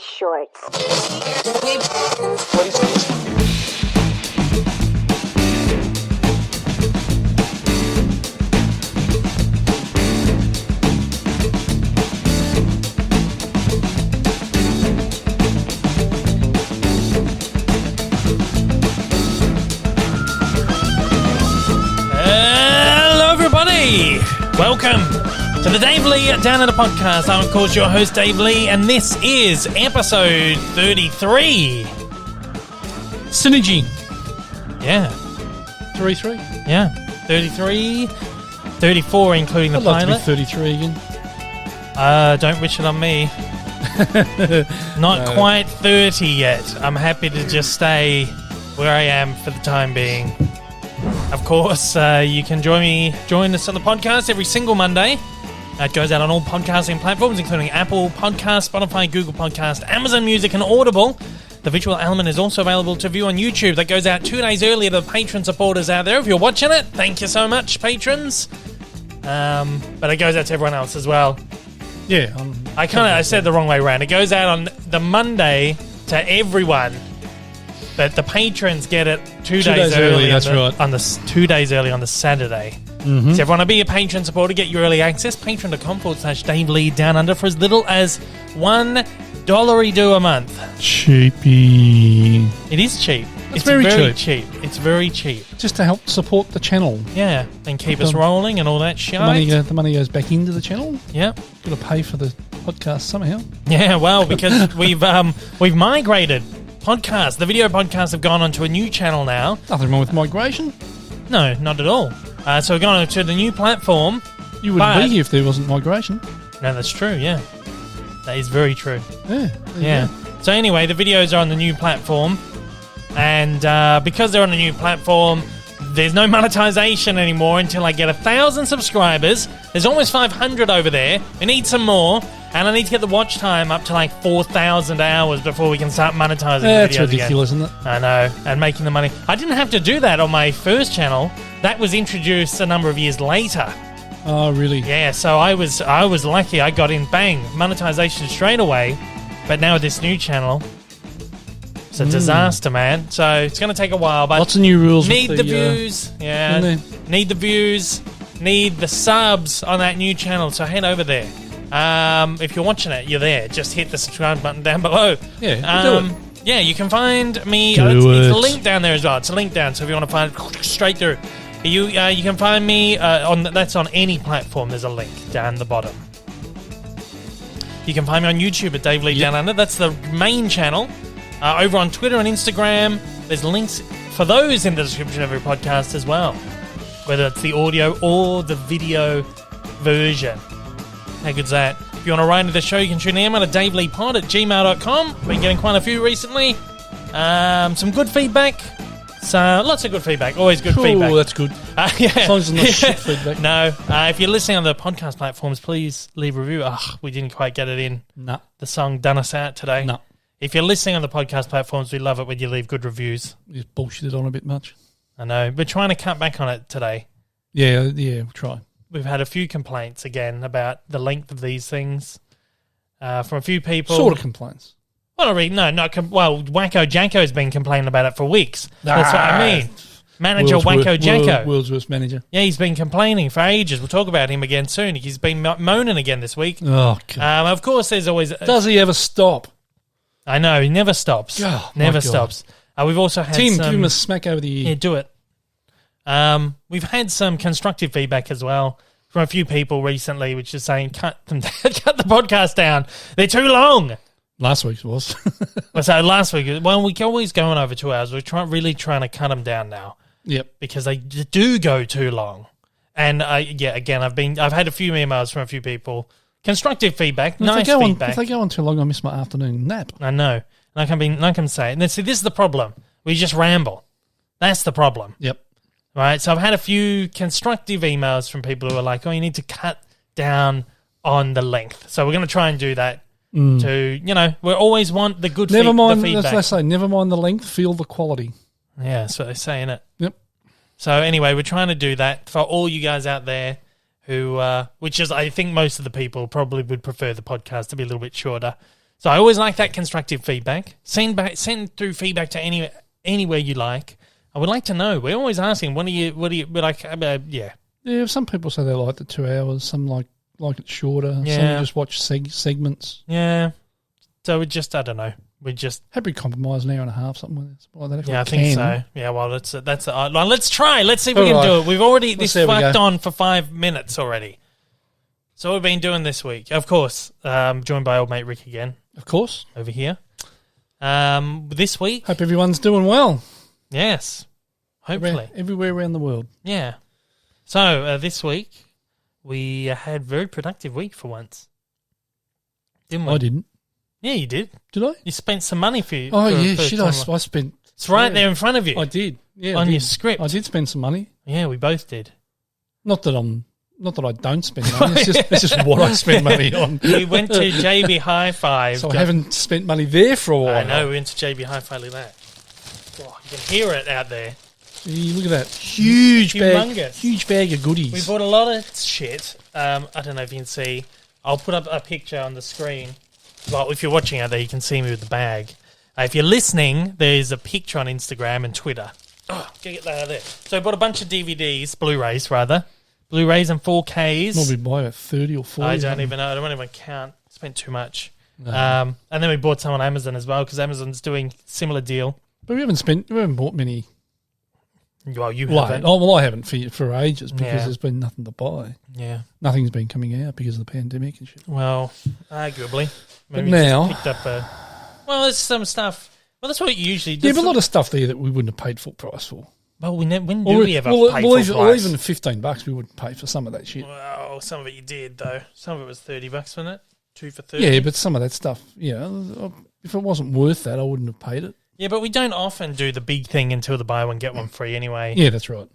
shorts. Hello, everybody. Welcome to the Dave Lee Down Under podcast. I'm, of course, your host, Dave Lee, and this is episode 33. Synergy. Yeah. 33. Yeah. 33. 34, including the I'd like pilot. to be 33 again. Don't wish it on me. Not quite 30 yet. I'm happy to just stay where I am for the time being. Of course, you can join us on the podcast every single Monday. It goes out on all podcasting platforms, including Apple Podcasts, Spotify, Google Podcasts, Amazon Music, and Audible. The visual element is also available to view on YouTube. That goes out 2 days earlier to the patron supporters out there. If you're watching it, thank you so much, patrons. But it goes out to everyone else as well. Yeah. I said the wrong way around. It goes out on the Monday to everyone. But the patrons get it 2 days early. That's right. On the 2 days early on the Saturday. Mm-hmm. So if you want to be a patron supporter, get your early access. Patreon.com/Dave Lee Down Under for as little as $1 a month. Cheapy. It is cheap. It's very cheap. It's very cheap. Just to help support the channel. Yeah, and keep us rolling and all that shit. The money goes back into the channel. Yeah. Got to pay for the podcast somehow. Yeah, well, because we've migrated podcasts. The video podcasts have gone onto a new channel now. Nothing wrong with migration. No, not at all. So we've gone on to the new platform. You wouldn't be here if there wasn't migration. No, that's true, yeah. That is very true. Yeah. So anyway, the videos are on the new platform. And because they're on a new platform, there's no monetization anymore until I get 1,000 subscribers. There's almost 500 over there. We need some more. And I need to get the watch time up to like 4,000 hours before we can start monetizing the videos That's ridiculous, again. isn't it? I know. And making the money. I didn't have to do that on my first channel. That was introduced a number of years later. Oh, really? Yeah, so I was lucky. I got in, bang, monetization straight away. But now with this new channel, it's a disaster, man. So it's going to take a while. But lots of new rules. Need the views. Yeah. Need the views. Need the subs on that new channel. So head over there. If you're watching it, you're there. Just hit the subscribe button down below. Yeah, do it. Yeah, you can find me. It's a link down there as well. It's a link down. So if you want to find it straight through, you can find me that's on any platform. There's a link down the bottom. You can find me on YouTube at Dave Lee Down Under. That's the main channel. Over on Twitter and Instagram, there's links for those in the description of every podcast as well, whether it's the audio or the video version. How good's that? If you want to write into the show, you can tune in at daveleepod@gmail.com. Been getting quite a few recently. Some good feedback. So lots of good feedback. Always good feedback. Oh, that's good. Yeah. As long as it's not shit feedback. No. If you're listening on the podcast platforms, please leave a review. We didn't quite get it in. No. The song done us out today. No. If you're listening on the podcast platforms, we love it when you leave good reviews. You just bullshitted on a bit much. I know. We're trying to cut back on it today. Yeah, we'll try. We've had a few complaints again about the length of these things from a few people. Sort of complaints. Well, Wacko Jacko's been complaining about it for weeks. That's what I mean. Manager Wacko Jacko. World's worst manager. Yeah, he's been complaining for ages. We'll talk about him again soon. He's been moaning again this week. Oh, God. Of course, there's always... Does he ever stop? I know, he never stops. Oh, never stops. We've also had Tim, give him a smack over the ear. Yeah, do it. We've had some constructive feedback as well from a few people recently, which is saying, cut the podcast down. They're too long. Last week's was. So last week, we always going over 2 hours. We're really trying to cut them down now. Yep. Because they do go too long. And again, I've had a few emails from a few people. Constructive feedback, nice feedback. If they go on too long, I miss my afternoon nap. I know. Like I'm saying. And then see, this is the problem. We just ramble. That's the problem. Yep. Right, so I've had a few constructive emails from people who are like, you need to cut down on the length. So we're going to try and do that to, we always want the good feedback. Let's say, never mind the length, feel the quality. Yeah, that's what they say, innit? Yep. So anyway, we're trying to do that for all you guys out there who, which is, I think most of the people probably would prefer the podcast to be a little bit shorter. So I always like that constructive feedback. Send through feedback to anywhere you like. I would like to know. We're always asking, what do you like? Yeah. Yeah, some people say they like the 2 hours. Some like it shorter. Yeah. Some just watch segments. Yeah. So we just, I don't know. We just happy compromise an hour and a half, something like that. Yeah, I think so. Yeah, well, let's try. Let's see if we can do it. We've already fucked on for 5 minutes already. So what we've been doing this week, of course, joined by old mate Rick again. Of course. Over here. This week. Hope everyone's doing well. Yes. Hopefully. Everywhere around the world. Yeah. So this week, we had a very productive week for once. Didn't we? I didn't. Yeah, you did. Did I? You spent some money for you. Oh, yeah, shit, I spent... It's right there in front of you. I did. Yeah, on your script. I did spend some money. Yeah, we both did. Not that I don't spend money. It's just what I spend money on. We went to JB Hi-Fi. So I haven't spent money there for a while. I know, we went to JB Hi-Fi. Look at that. Oh, you can hear it out there. Look at that. Huge bag of goodies. We bought a lot of shit. I don't know if you can see. I'll put up a picture on the screen. Well, if you're watching out there, you can see me with the bag. If you're listening, there's a picture on Instagram and Twitter. Oh, get that out of there. So I bought a bunch of DVDs, Blu-rays rather. Blu-rays and 4Ks. Normally buy about 30 or 40. I don't even know. I don't even count. Spent too much. No. And then we bought some on Amazon as well because Amazon's doing a similar deal. But we haven't bought many. Well, you haven't. Oh, well, I haven't for ages because there's been nothing to buy. Yeah. Nothing's been coming out because of the pandemic and shit. Well, arguably. Maybe but now... Just picked up there's some stuff. Well, that's what you usually do. Yeah, but a lot of stuff there that we wouldn't have paid full price for. Well, when do we ever pay full price? Or even $15 we wouldn't pay for some of that shit. Well, some of it you did, though. Some of it was $30, wasn't it? 2 for $30. Yeah, but some of that stuff, if it wasn't worth that, I wouldn't have paid it. Yeah, but we don't often do the big thing until the buy one, get one free anyway. Yeah, that's right.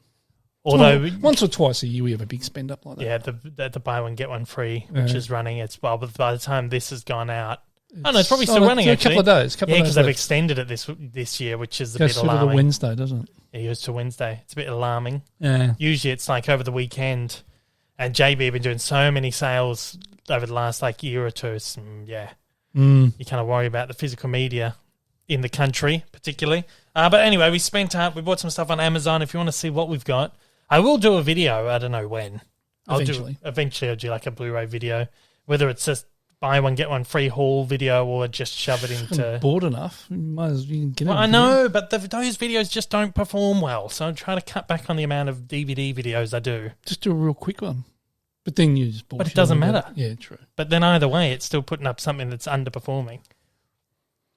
Although once or twice a year we have a big spend up like that. Yeah, the buy one, get one free, which is running. But by the time this has gone out, it's probably still running, actually. A couple of days. Because they've extended it this year, which is a bit alarming. It goes to Wednesday, doesn't it? It goes to Wednesday. It's a bit alarming. Yeah. Usually it's like over the weekend, and JB have been doing so many sales over the last year or two. You kind of worry about the physical media in the country, particularly. But anyway, we bought some stuff on Amazon. If you want to see what we've got, I will do a video. I don't know when. Eventually I'll do like a Blu-ray video, whether it's just buy one, get one free haul video or just shove it into... I'm bored enough. You can get it. I know, but those videos just don't perform well. So I'm trying to cut back on the amount of DVD videos I do. Just do a real quick one. But then you just bullshit. But it doesn't matter. Yeah, true. But then either way, it's still putting up something that's underperforming.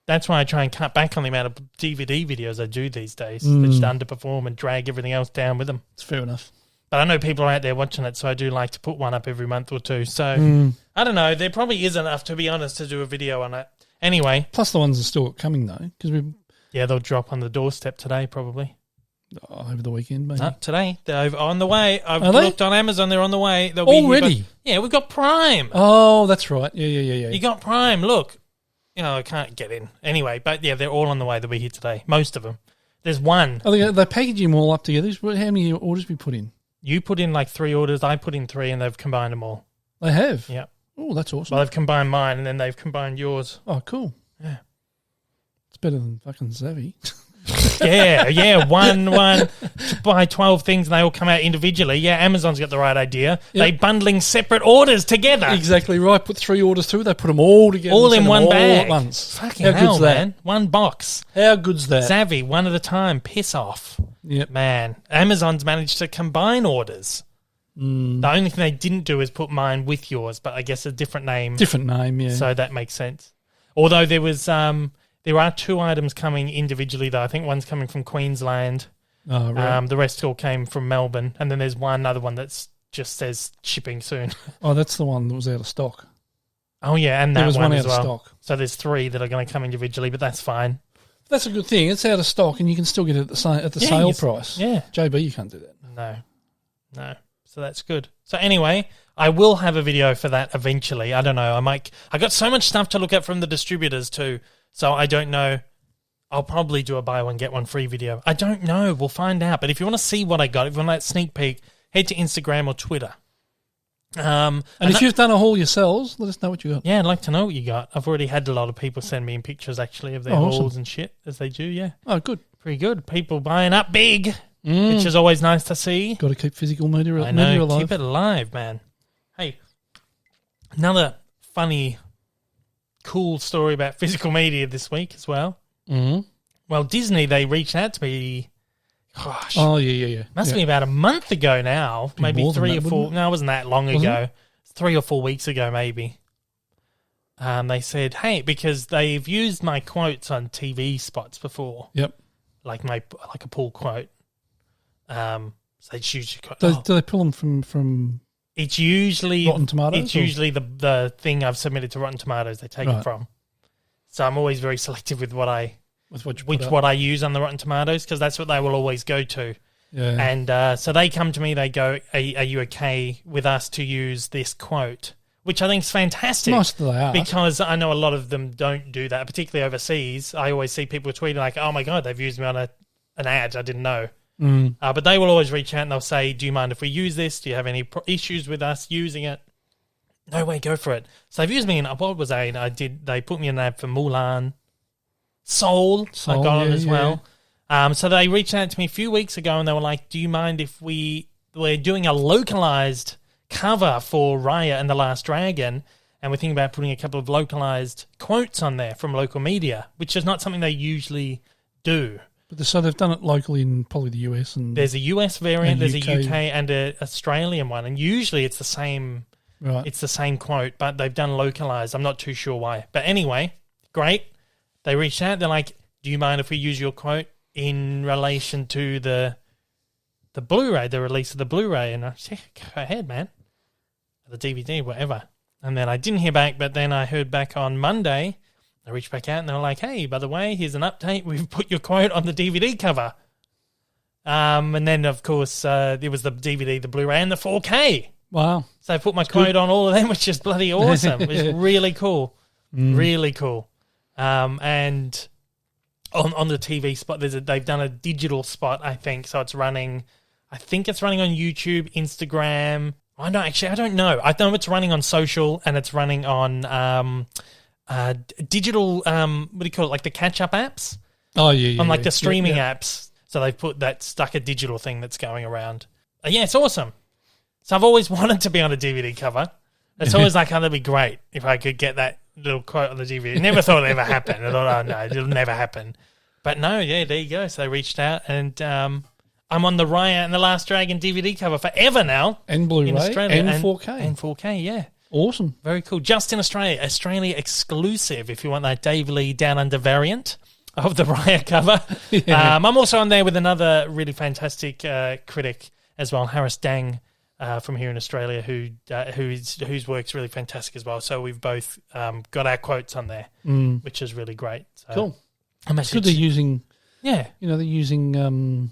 That's why I try and cut back on the amount of DVD videos I do these days. They just underperform and drag everything else down with them. It's fair enough. But I know people are out there watching it, so I do like to put one up every month or two. So, I don't know. There probably is enough, to be honest, to do a video on it. Anyway. Plus the ones are still coming, though. Yeah, they'll drop on the doorstep today, probably. Over the weekend, maybe? Not today. They're on the way. I've looked on Amazon. They're on the way. They'll be already? We've got Prime. Oh, that's right. Yeah. You got Prime. Look. I can't get in. Anyway, but they're all on the way. They'll be here today. Most of them. There's one. I think they package them all up together. How many orders we put in? You put in 3 orders. I put in 3, and they've combined them all. They have? Yeah. Oh, that's awesome. Well, they've combined mine, and then they've combined yours. Oh, cool. Yeah. It's better than fucking Savvy. Yeah. One to buy 12 things, and they all come out individually. Yeah, Amazon's got the right idea. Yep. They bundling separate orders together. Exactly right. Put 3 orders through. They put them all together. All in one bag. All at once. Fucking hell, good's man. That? One box. How good's that? Savvy, one at a time. Piss off. Yep. Man, Amazon's managed to combine orders. The only thing they didn't do is put mine with yours, but I guess a different name. Different name, yeah. So that makes sense. Although there was... there are 2 items coming individually, though. I think one's coming from Queensland. Oh, right. The rest all came from Melbourne. And then there's another one that just says shipping soon. Oh, that's the one that was out of stock. Oh, yeah, and that there was one as out well. of stock. So there's 3 that are going to come individually, but that's fine. That's a good thing. It's out of stock, and you can still get it at the sale price. Yeah. JB, you can't do that. No. So that's good. So anyway, I will have a video for that eventually. I don't know. I got so much stuff to look at from the distributors too. So I don't know. I'll probably do a buy one, get one free video. I don't know. We'll find out. But if you want to see what I got, if you want that sneak peek, head to Instagram or Twitter. And if you've done a haul yourselves, let us know what you got. Yeah, I'd like to know what you got. I've already had a lot of people send me in pictures, actually, of their hauls and shit, as they do, yeah. Oh, good. Pretty good. People buying up big, which is always nice to see. Got to keep physical media I know, alive. keep it alive, man. Hey, another funny, cool story about physical media this week as well. Mm-hmm. Well, Disney, they reached out to me. Gosh. Oh, yeah. Must be about a month ago now. Maybe 3 or 4. No, it wasn't that long ago. 3 or 4 weeks ago, maybe. They said, hey, because they've used my quotes on TV spots before. Yep. Like a pull quote. So they just use your quote. Do they pull them from it's usually Rotten Tomatoes? It's usually the thing I've submitted to Rotten Tomatoes they take it from. So I'm always very selective with what I use on the Rotten Tomatoes, because that's what they will always go to. Yeah. And so they come to me, they go, are you okay with us to use this quote? Which I think is fantastic. Most of they are. Because I know a lot of them don't do that, particularly overseas. I always see people tweeting like, oh my God, they've used me on an ad, I didn't know. But they will always reach out and they'll say, do you mind if we use this? Do you have any issues with us using it? No way, go for it. So they've used me in, what was I? They put me in an ad for Mulan. Soul I got on as well. So they reached out to me a few weeks ago and they were like, do you mind if we're doing a localized cover for Raya and the Last Dragon, and we're thinking about putting a couple of localized quotes on there from local media, which is not something they usually do. So they've done it locally in probably the US. And there's a US variant, there's a UK and an Australian one, and usually it's the same. Right. It's the same quote, but they've done localized. I'm not too sure why. But anyway, great. They reached out. They're like, do you mind if we use your quote in relation to the Blu-ray, the release of the Blu-ray? And I said, go ahead, man. The DVD, whatever. And then I didn't hear back, but then I heard back on Monday. I reached back out and they were like, hey, by the way, here's an update. We've put your quote on the DVD cover. And then, of course, there was the DVD, the Blu-ray, and the 4K. Wow. So I put my quote on all of them, which is bloody awesome. It was really cool. Really cool. And on the TV spot, they've done a digital spot, I think. So it's running, I think it's running on YouTube, Instagram. I don't know. I know it's running on social and it's running on digital, what do you call it, like the catch-up apps? Oh, yeah. On like the streaming apps. So they've put that stuck a digital thing that's going around. Yeah, it's awesome. So I've always wanted to be on a DVD cover. It's always like, oh, that'd be great if I could get that little quote on the DVD. Never thought it'd ever happen. I thought, oh, no, it'll never happen. But no, yeah, there you go. So they reached out and I'm on the Raya and the Last Dragon DVD cover forever now. And Blu-ray in Australia. and 4K. And 4K, yeah. Awesome. Very cool. Just in Australia. Australia exclusive if you want that Dave Lee Down Under variant of the Raya cover. Yeah. I'm also on there with another really fantastic critic as well, Harris Dang, from here in Australia, whose work's really fantastic as well. So we've both got our quotes on there, which is really great. So cool. It's good they're using, they're using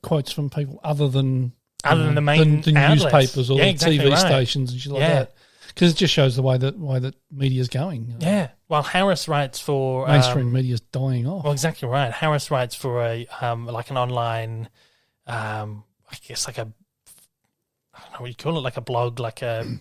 quotes from people other than the main the newspapers or TV stations and shit like that. Because it just shows the way that media's going. Yeah. Well, Harris writes for mainstream media's dying off. Well, exactly right. Harris writes for a like an online. I guess like I don't know what you call it, like a blog, like a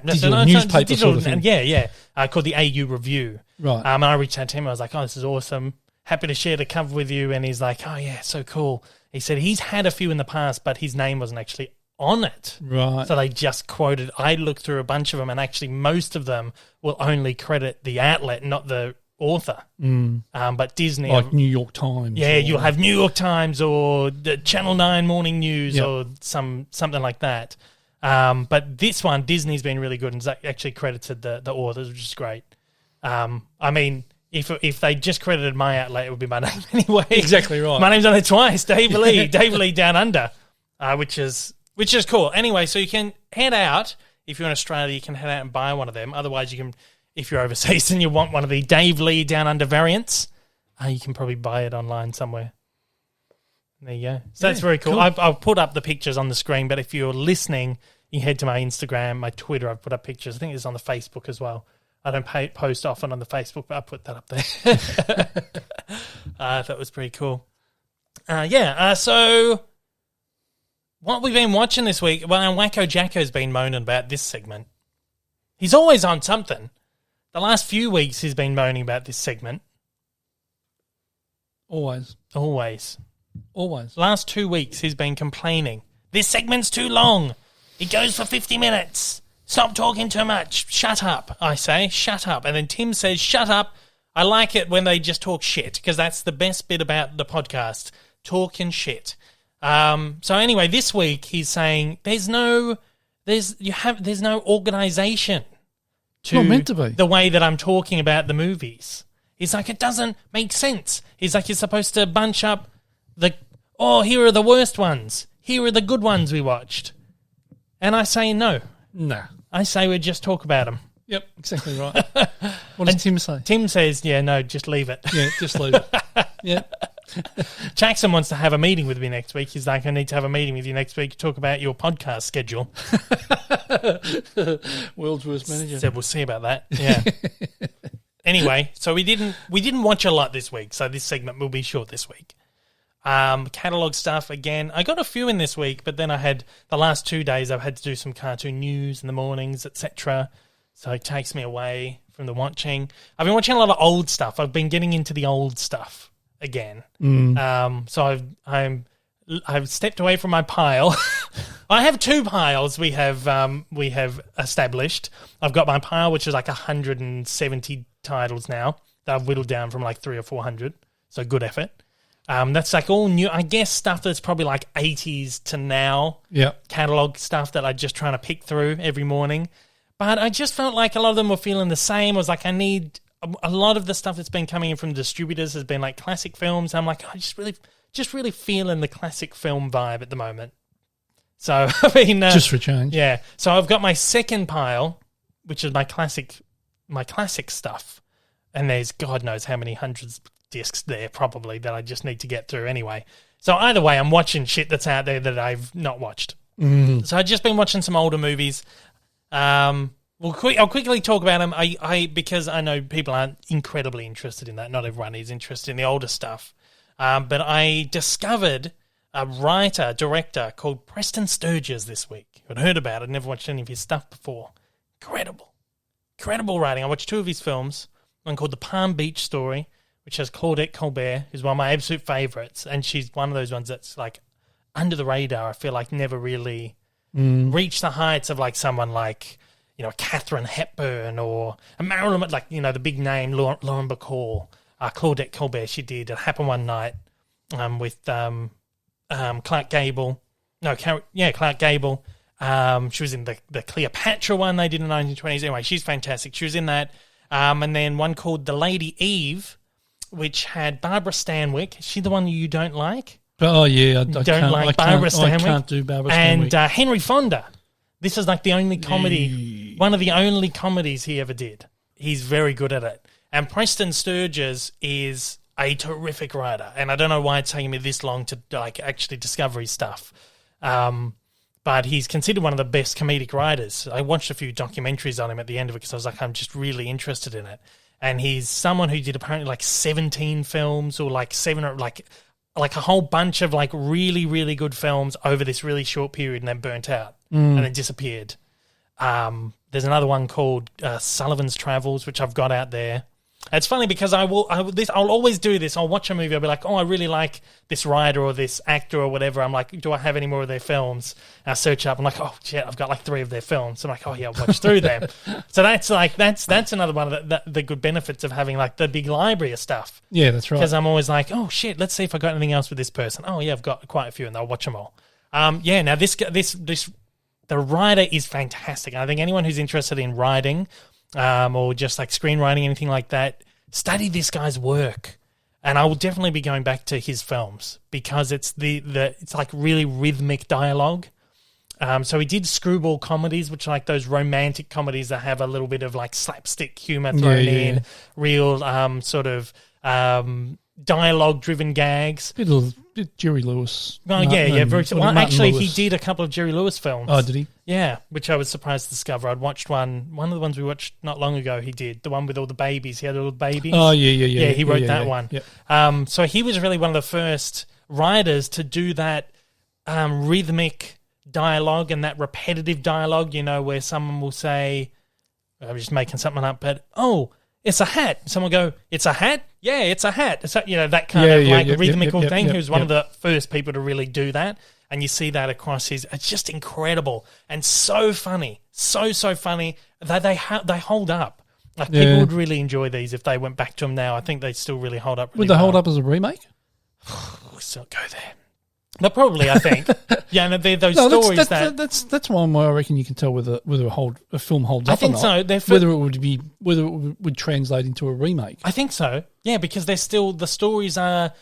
digital newspaper sort of thing. Yeah. Called the AU Review. Right. And I reached out to him. I was like, oh, this is awesome. Happy to share the cover with you. And he's like, oh, yeah, so cool. He said he's had a few in the past, but his name wasn't actually on it. Right. So they just quoted. I looked through a bunch of them, and actually most of them will only credit the outlet, not the author. But Disney, like New York Times. Yeah, you'll have New York Times or the Channel 9 Morning News or something like that. But this one, Disney's been really good and actually credited the authors, which is great. I mean, if they just credited my outlet, it would be my name anyway. Exactly right. My name's on it twice, Dave Lee, Dave Lee Down Under, which is cool. Anyway, so you can head out. If you're in Australia, you can head out and buy one of them. Otherwise, you can. If you're overseas and you want one of the Dave Lee Down Under variants, you can probably buy it online somewhere. There you go. So that's very cool. I'll put up the pictures on the screen, but if you're listening, you can head to my Instagram, my Twitter. I've put up pictures. I think it's on the Facebook as well. I don't post often on the Facebook, but I put that up there. That was pretty cool. So what we've been watching this week, well, Wacko Jacko's been moaning about this segment. He's always on something. The last few weeks he's been moaning about this segment. Always. Last 2 weeks he's been complaining. This segment's too long. It goes for 50 minutes. Stop talking too much. Shut up, I say. Shut up. And then Tim says, shut up. I like it when they just talk shit because that's the best bit about the podcast, talking shit. So anyway, this week he's saying there's no organisation to, meant to be the way that I'm talking about the movies. He's like, it doesn't make sense. He's like, you're supposed to bunch up here are the worst ones. Here are the good ones we watched. And I say no. Nah. I say we just talk about them. Yep, exactly right. What does Tim say? Tim says, yeah, no, just leave it. Yeah, just leave it. Yeah. Jackson wants to have a meeting with me next week. He's like, I need to have a meeting with you next week to talk about your podcast schedule. World's worst manager. So we'll see about that. Yeah. Anyway, so we didn't watch a lot this week, so this segment will be short this week. Catalogue stuff again. I got a few in this week, but then I had the last 2 days I've had to do some cartoon news in the mornings, etc. So it takes me away from the watching. I've been watching a lot of old stuff. I've been getting into the old stuff again. So I've stepped away from my pile. I have 2 piles we have established. I've got my pile, which is like 170 titles now that I've whittled down from like 300 or 400. So good effort. That's like all new, I guess, stuff that's probably like 80s to now. Yep. Catalog stuff that I'm just trying to pick through every morning. But I just felt like a lot of them were feeling the same. I was like, I need a lot of the stuff that's been coming in from distributors has been like classic films. I'm like, I just really feeling the classic film vibe at the moment. So I mean, just for change. Yeah. So I've got my second pile, which is my classic stuff, and there's God knows how many hundreds of discs there probably that I just need to get through anyway. So either way, I'm watching shit that's out there that I've not watched. So I've just been watching some older movies. I'll quickly talk about them. Because I know people aren't incredibly interested in that. Not everyone is interested in the older stuff. But I discovered a director called Preston Sturges this week. I'd heard about it. I'd never watched any of his stuff before. Incredible writing. I watched 2 of his films. One called The Palm Beach Story, which has Claudette Colbert, who's one of my absolute favourites. And she's one of those ones that's like under the radar. I feel like never really reached the heights of like someone like, Katharine Hepburn or Marilyn, like, the big name, Lauren Bacall. Claudette Colbert, she did It Happened One Night with Clark Gable. Clark Gable. She was in the Cleopatra one they did in the 1920s. Anyway, she's fantastic. She was in that. And then one called The Lady Eve, which had Barbara Stanwyck. Is she the one you don't like? Oh, yeah. I Barbara Stanwyck. I can't do Barbara Stanwyck. And Henry Fonda. This is like the only comedy, one of the only comedies he ever did. He's very good at it. And Preston Sturges is a terrific writer. And I don't know why it's taking me this long to like actually discover his stuff. But he's considered one of the best comedic writers. I watched a few documentaries on him at the end of it because I was like, I'm just really interested in it. And he's someone who did apparently like 17 films or like 7 or like a whole bunch of like really, really good films over this really short period and then burnt out and then disappeared. There's another one called Sullivan's Travels, which I've got out there. It's funny because I'll always do this. I'll watch a movie. I'll be like, oh, I really like this writer or this actor or whatever. I'm like, do I have any more of their films? I search up. I'm like, oh, shit, I've got like 3 of their films. I'm like, oh, yeah, I'll watch through them. So that's another one of the good benefits of having like the big library of stuff. Yeah, that's right. Because I'm always like, oh, shit, let's see if I got anything else with this person. Oh, yeah, I've got quite a few and I'll watch them all. Now the writer is fantastic. I think anyone who's interested in writing or just like screenwriting, anything like that, study this guy's work. And I will definitely be going back to his films because it's it's like really rhythmic dialogue. So he did screwball comedies, which are like those romantic comedies that have a little bit of like slapstick humor thrown in, real sort of dialogue-driven gags. Bit Jerry Lewis. Oh, very. Well, actually, Lewis. He did a couple of Jerry Lewis films. Oh, did he? Yeah, which I was surprised to discover. I'd watched one of the ones we watched not long ago. He did the one with all the babies. He had all the babies. Oh, yeah. Yeah, he wrote that one. Yeah. So he was really one of the first writers to do that rhythmic dialogue and that repetitive dialogue, where someone will say, I'm just making something up, but, oh, it's a hat. Someone will go, it's a hat? Yeah, it's a hat. It's that kind of rhythmical thing. He was one of the first people to really do that. And you see that across it's just incredible and so funny. So funny. They hold up. Like people would really enjoy these if they went back to them now. I think they still really hold up. Really would they hold up as a remake? We'll still go there. But probably, I think. Yeah, and those stories that's one way I reckon you can tell whether a film holds up. I think or not, so. Whether it would translate into a remake. I think so. Yeah, because they're still the stories are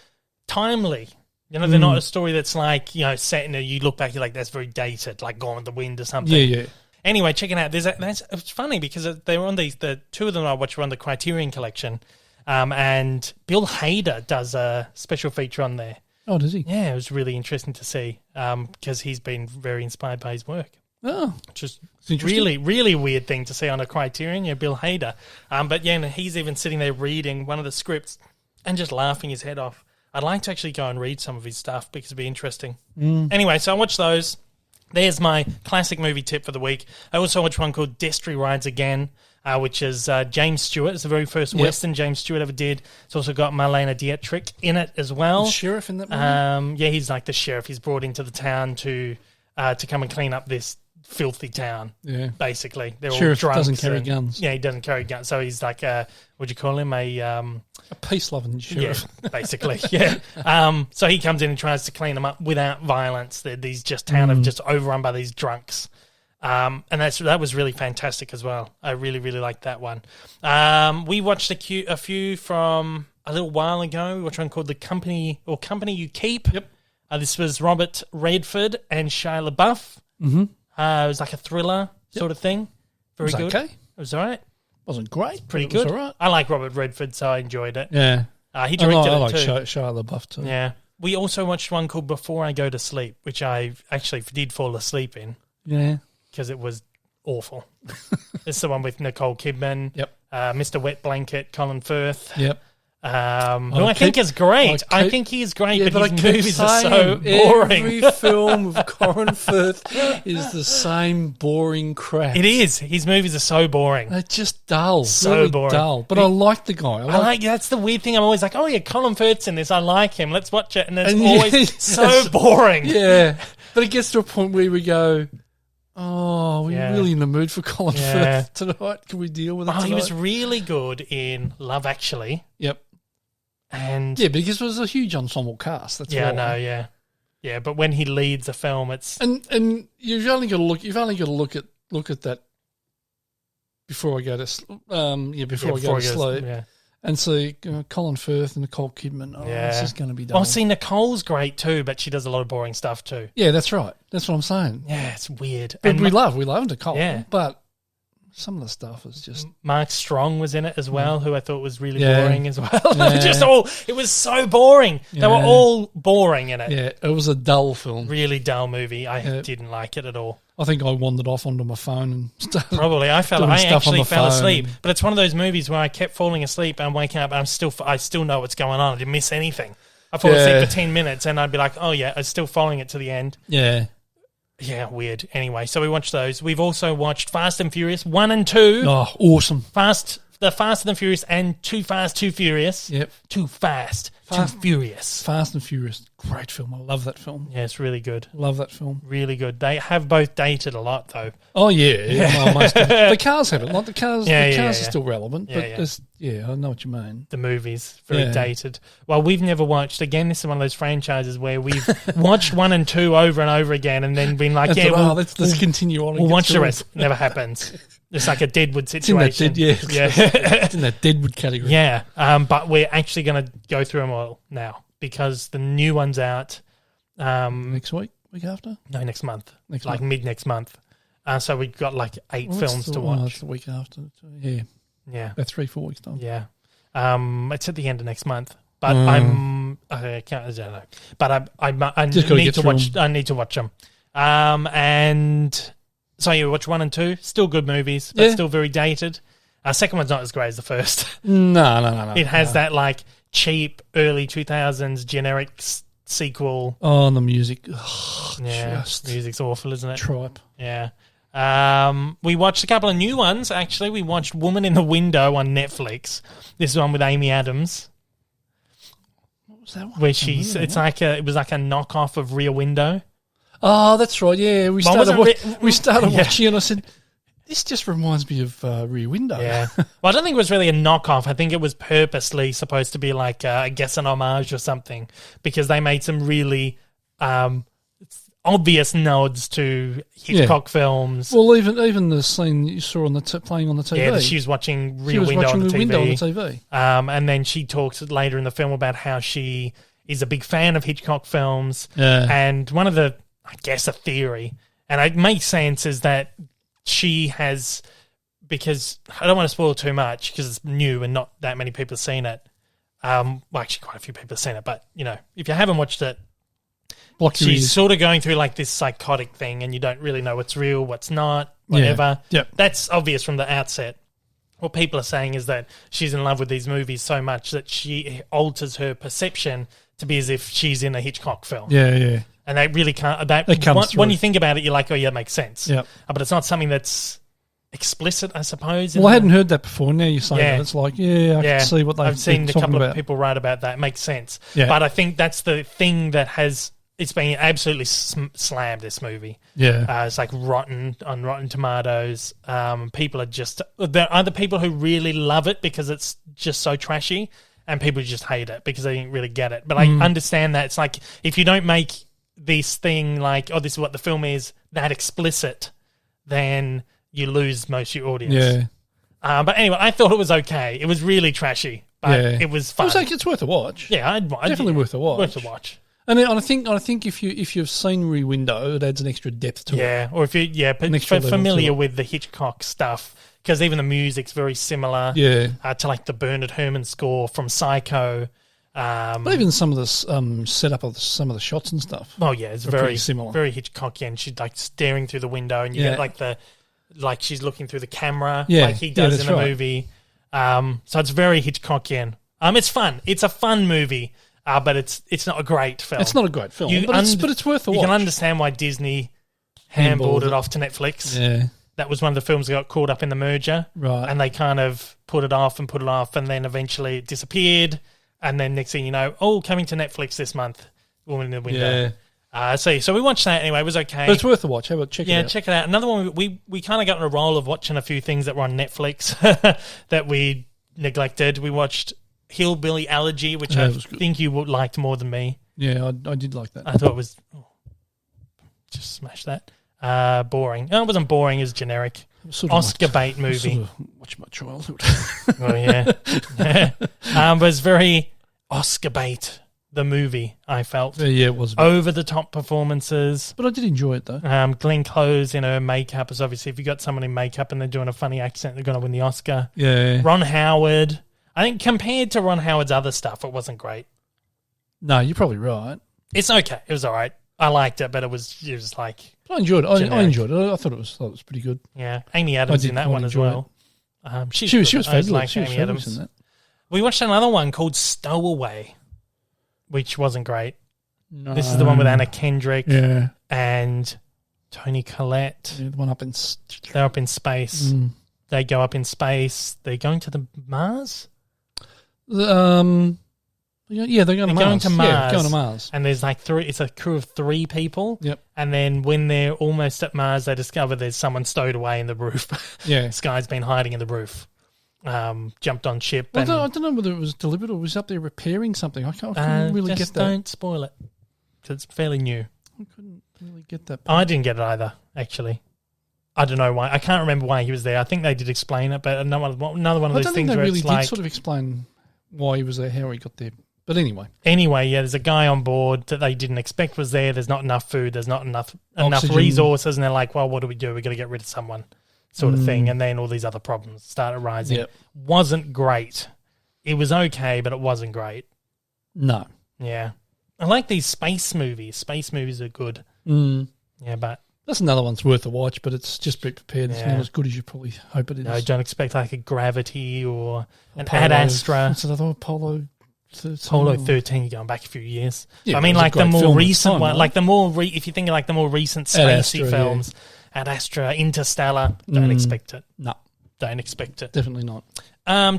timely. They're not a story that's like set in you look back, you're like that's very dated, like Gone with the Wind or something. Yeah. Anyway, check it out. It's funny because they were on the two of them I watched were on the Criterion Collection, and Bill Hader does a special feature on there. Oh, does he? Yeah, it was really interesting to see because he's been very inspired by his work. Oh, which is really, really weird thing to see on a Criterion. Yeah, Bill Hader. But yeah, he's even sitting there reading one of the scripts and just laughing his head off. I'd like to actually go and read some of his stuff because it'd be interesting. Anyway, so I watched those. There's my classic movie tip for the week. I also watched one called Destry Rides Again, which is James Stewart. It's the very first Western James Stewart ever did. It's also got Marlene Dietrich in it as well. The sheriff in that movie? Yeah, he's like the sheriff. He's brought into the town to come and clean up this filthy town. Yeah, basically, they're sheriff all drunks. Doesn't carry guns. Yeah, he doesn't carry guns. So he's like what'd you call him? A peace-loving sheriff. Yeah, basically. Yeah. So he comes in and tries to clean them up without violence. These just town are just overrun by these drunks. And that was really fantastic as well. I really, really liked that one. We watched a few from a little while ago. We watched one called The Company You Keep. Yep. This was Robert Redford and Shia LaBeouf. Mm-hmm. It was like a thriller sort of thing. Very good. Okay. It was all right. Wasn't great. Pretty good. All right. I like Robert Redford, so I enjoyed it. Yeah. He directed I like it too. Shia LaBeouf too. Yeah. We also watched one called Before I Go to Sleep, which I actually did fall asleep in. Yeah. Because it was awful. This is the one with Nicole Kidman. Yep. Mr. Wet Blanket, Colin Firth. Yep. Who I think is great. I think he is great, but his movies are so boring. Every film of Colin Firth is the same boring crap. It is. His movies are so boring. They're just dull. So really boring. Dull. But I like the guy. That's the weird thing. I'm always like, oh yeah, Colin Firth's in this. I like him. Let's watch it. And it's always so boring. Yeah. But it gets to a point where we go, oh, we're really in the mood for Colin Firth tonight. Can we deal with it tonight? He was really good in Love Actually. Yep. And because it was a huge ensemble cast. That's why. I know, yeah. But when he leads a film, it's and you've only got to look. You've only got to look at that before I go to sleep. Before I go to sleep. Yeah. And see Colin Firth and Nicole Kidman. Oh, this is going to be done. Oh, see, Nicole's great too, but she does a lot of boring stuff too. Yeah, that's right. That's what I'm saying. Yeah, it's weird. But we love Nicole. Yeah, but some of the stuff is just... Mark Strong was in it as well, who I thought was really boring as well. It was so boring. They were all boring in it. Yeah, it was a dull film. Really dull movie. I didn't like it at all. I think I wandered off onto my phone and started I actually fell asleep. But it's one of those movies where I kept falling asleep and waking up and I still know what's going on. I didn't miss anything. I fall asleep for 10 minutes and I'd be like, oh yeah, I was still following it to the end. Yeah. Yeah, weird. Anyway, so we watched those. We've also watched Fast and Furious 1 and 2. Oh, awesome. The Fast and Furious and Too Fast, Too Furious. Yep. Too Fast, Too Furious. Fast and Furious. Great film. I love that film. Yeah, it's really good. Love that film. Really good. They have both dated a lot, though. Oh, yeah. The cars have it. Like the cars are still relevant. But I know what you mean. The movies, very dated. Well, we've never watched, again, this is one of those franchises where we've watched 1 and 2 over and over again and then been like, let's continue on. We'll watch the rest. Never happens. It's like a Deadwood situation. It's in that Deadwood category. Yeah, but we're actually going to go through them all now because the new one's out. Next week after? No, next month. Mid next month. So we've got 8 films to watch. It's the week after. Yeah. Yeah. About 3-4 weeks time. Yeah. It's at the end of next month. But I don't know. But I need to watch them. And... So you watch 1 and 2, still good movies, but still very dated. Second one's not as great as the first. No. It has that cheap early 2000s generic sequel. Oh, and the music. Music's awful, isn't it? Tripe. Yeah. We watched a couple of new ones, actually. We watched Woman in the Window on Netflix. This is one with Amy Adams. What was that one? Where it was like a knockoff of Rear Window. Oh, that's right. Yeah, we started watching and I said, this just reminds me of Rear Window. Yeah. Well, I don't think it was really a knockoff. I think it was purposely supposed to be like, I guess, an homage or something, because they made some really obvious nods to Hitchcock films. Well, even the scene you saw on playing on the TV. Yeah, she was watching Rear Window on the TV. And then she talks later in the film about how she is a big fan of Hitchcock films. Yeah. And one of the, I guess, a theory, and it makes sense, is that she has, because I don't want to spoil too much because it's new and not that many people have seen it. Well, actually, quite a few people have seen it, but, if you haven't watched it, she's sort of going through like this psychotic thing and you don't really know what's real, what's not, whatever. Yeah. Yep. That's obvious from the outset. What people are saying is that she's in love with these movies so much that she alters her perception to be as if she's in a Hitchcock film. Yeah, yeah. And they really can't. When you think about it, you're like, oh, yeah, that makes sense. Yeah. But it's not something that's explicit, I suppose. Well, I hadn't heard that before. Now you're saying that. It's like, I can see what I've seen a couple about. Of people write about that. It makes sense. Yeah. But I think that's the thing that it's been absolutely slammed, this movie. Yeah. It's like rotten on Rotten Tomatoes. People are there are either people who really love it because it's just so trashy, and people who just hate it because they didn't really get it. But I understand that. It's like, if you don't make this thing like, oh, this is what the film is, that explicit, then you lose most of your audience. Yeah. But anyway, I thought it was okay. It was really trashy, but it was fun. It's worth a watch. Yeah, definitely worth a watch. Worth a watch. And I think if you've seen Rear Window, it adds an extra depth to it. Yeah, or if you're familiar with the Hitchcock stuff, because even the music's very similar. To like the Bernard Herrmann score from Psycho. But even some of the setup of some of the shots and stuff. Oh yeah, it's very similar, very Hitchcockian. She's like staring through the window, and you get like she's looking through the camera, like he does in the movie. So it's very Hitchcockian. It's fun. It's a fun movie, but it's not a great film. It's not a great film, but it's worth a watch. You can understand why Disney handballed it off to Netflix. Yeah. That was one of the films that got caught up in the merger. Right. And they kind of put it off, and then eventually it disappeared. And then next thing you know, coming to Netflix this month, Woman in the Window. Yeah. So we watched that anyway. It was okay. But it's worth a watch. Check it out. Yeah, check it out. Another one, we kind of got in a roll of watching a few things that were on Netflix that we neglected. We watched Hillbilly Elegy, which I think you liked more than me. Yeah, I did like that. I thought it was... just smash that. Boring. No, it wasn't boring. It was generic. Oscar bait movie. Watch my childhood. Oh yeah. But it's very Oscar bait. The movie, I felt. Yeah, it was over the top performances. But I did enjoy it though. Glenn Close in her makeup is obviously, if you got someone in makeup and they're doing a funny accent, they're going to win the Oscar. Yeah. Ron Howard. I think compared to Ron Howard's other stuff, it wasn't great. No, you're probably right. It's okay. It was all right. I liked it, but it was like. I enjoyed it. I enjoyed it. I thought it was pretty good. Yeah, Amy Adams in that one as well. She was fabulous. Like Amy Adams in that. We watched another one called Stowaway, which wasn't great. No. This is the one with Anna Kendrick and Toni Collette. Yeah, the one up in. They're up in space. They go up in space. They're going to the Mars. Yeah, they're going to Mars. Yeah, going to Mars. And there's like it's a crew of 3 people. Yep. And then when they're almost at Mars, they discover there's someone stowed away in the roof. Yeah. This guy's been hiding in the roof. Jumped on ship. Well, I don't know whether it was deliberate or was up there repairing something. I couldn't really get that. Don't spoil it, because it's fairly new. I couldn't really get that. I didn't get it either, actually. I don't know why. I can't remember why he was there. I think they did explain it, but another one of those things where it's like... I don't think they really did sort of explain why he was there, how he got there. But anyway, yeah, there's a guy on board that they didn't expect was there. There's not enough food. There's not enough resources. And they're like, well, what do? We've got to get rid of someone, sort of thing. And then all these other problems started arising. Yep. Wasn't great. It was okay, but it wasn't great. No. Yeah. I like these space movies. Space movies are good. Yeah, but... That's another one's worth a watch, but it's just be prepared. It's not as good as you probably hope it is. No, don't expect like a Gravity or an Ad Astra. What's another Apollo Apollo 13, you're going back a few years. Yeah, I mean, it was like a the great more film at the recent time, one, right? like the more if you think of like the more recent spacey films, Ad Astra, Interstellar, don't expect it. No, don't expect it. definitely not.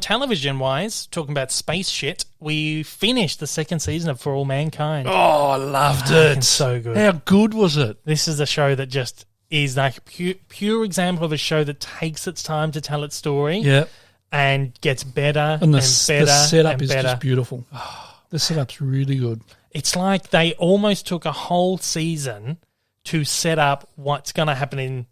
Television wise, talking about space shit, we finished the second season of For All Mankind. Oh, I loved it. It's so good. How good was it? This is a show that just is like a pure example of a show that takes its time to tell its story. Yeah. And gets better And the better. setup and is better. just beautiful. The setup's really good. It's like they almost took a whole season to set up what's going to happen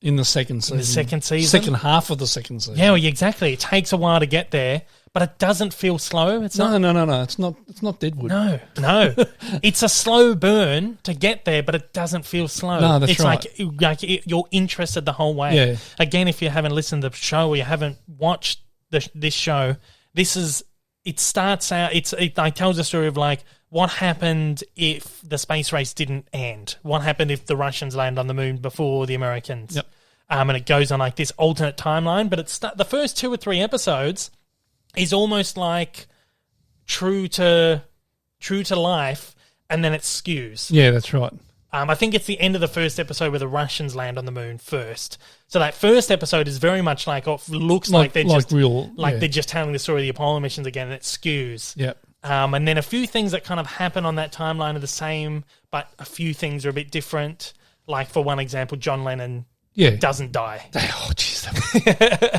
in the second season. Second half of the second season. Yeah, well, exactly. It takes a while to get there, but it doesn't feel slow. It's No. It's not Deadwood. No. It's a slow burn to get there, but it doesn't feel slow. No, that's right. It's like you're interested the whole way. Yeah. Again, if you haven't listened to the show or you haven't watched this show, it starts out. It like tells a story of like what happened if the space race didn't end. What happened if the Russians land on the moon before the Americans? Yep. And it goes on like this alternate timeline. But the first 2 or 3 episodes is almost like true to life, and then it skews. Yeah, that's right. I think it's the end of the first episode where the Russians land on the moon first. So that first episode is very much like looks like they're they're just telling the story of the Apollo missions again, and it skews. Yeah. And then a few things that kind of happen on that timeline are the same, but a few things are a bit different. Like for one example, John Lennon doesn't die. Oh, jeez.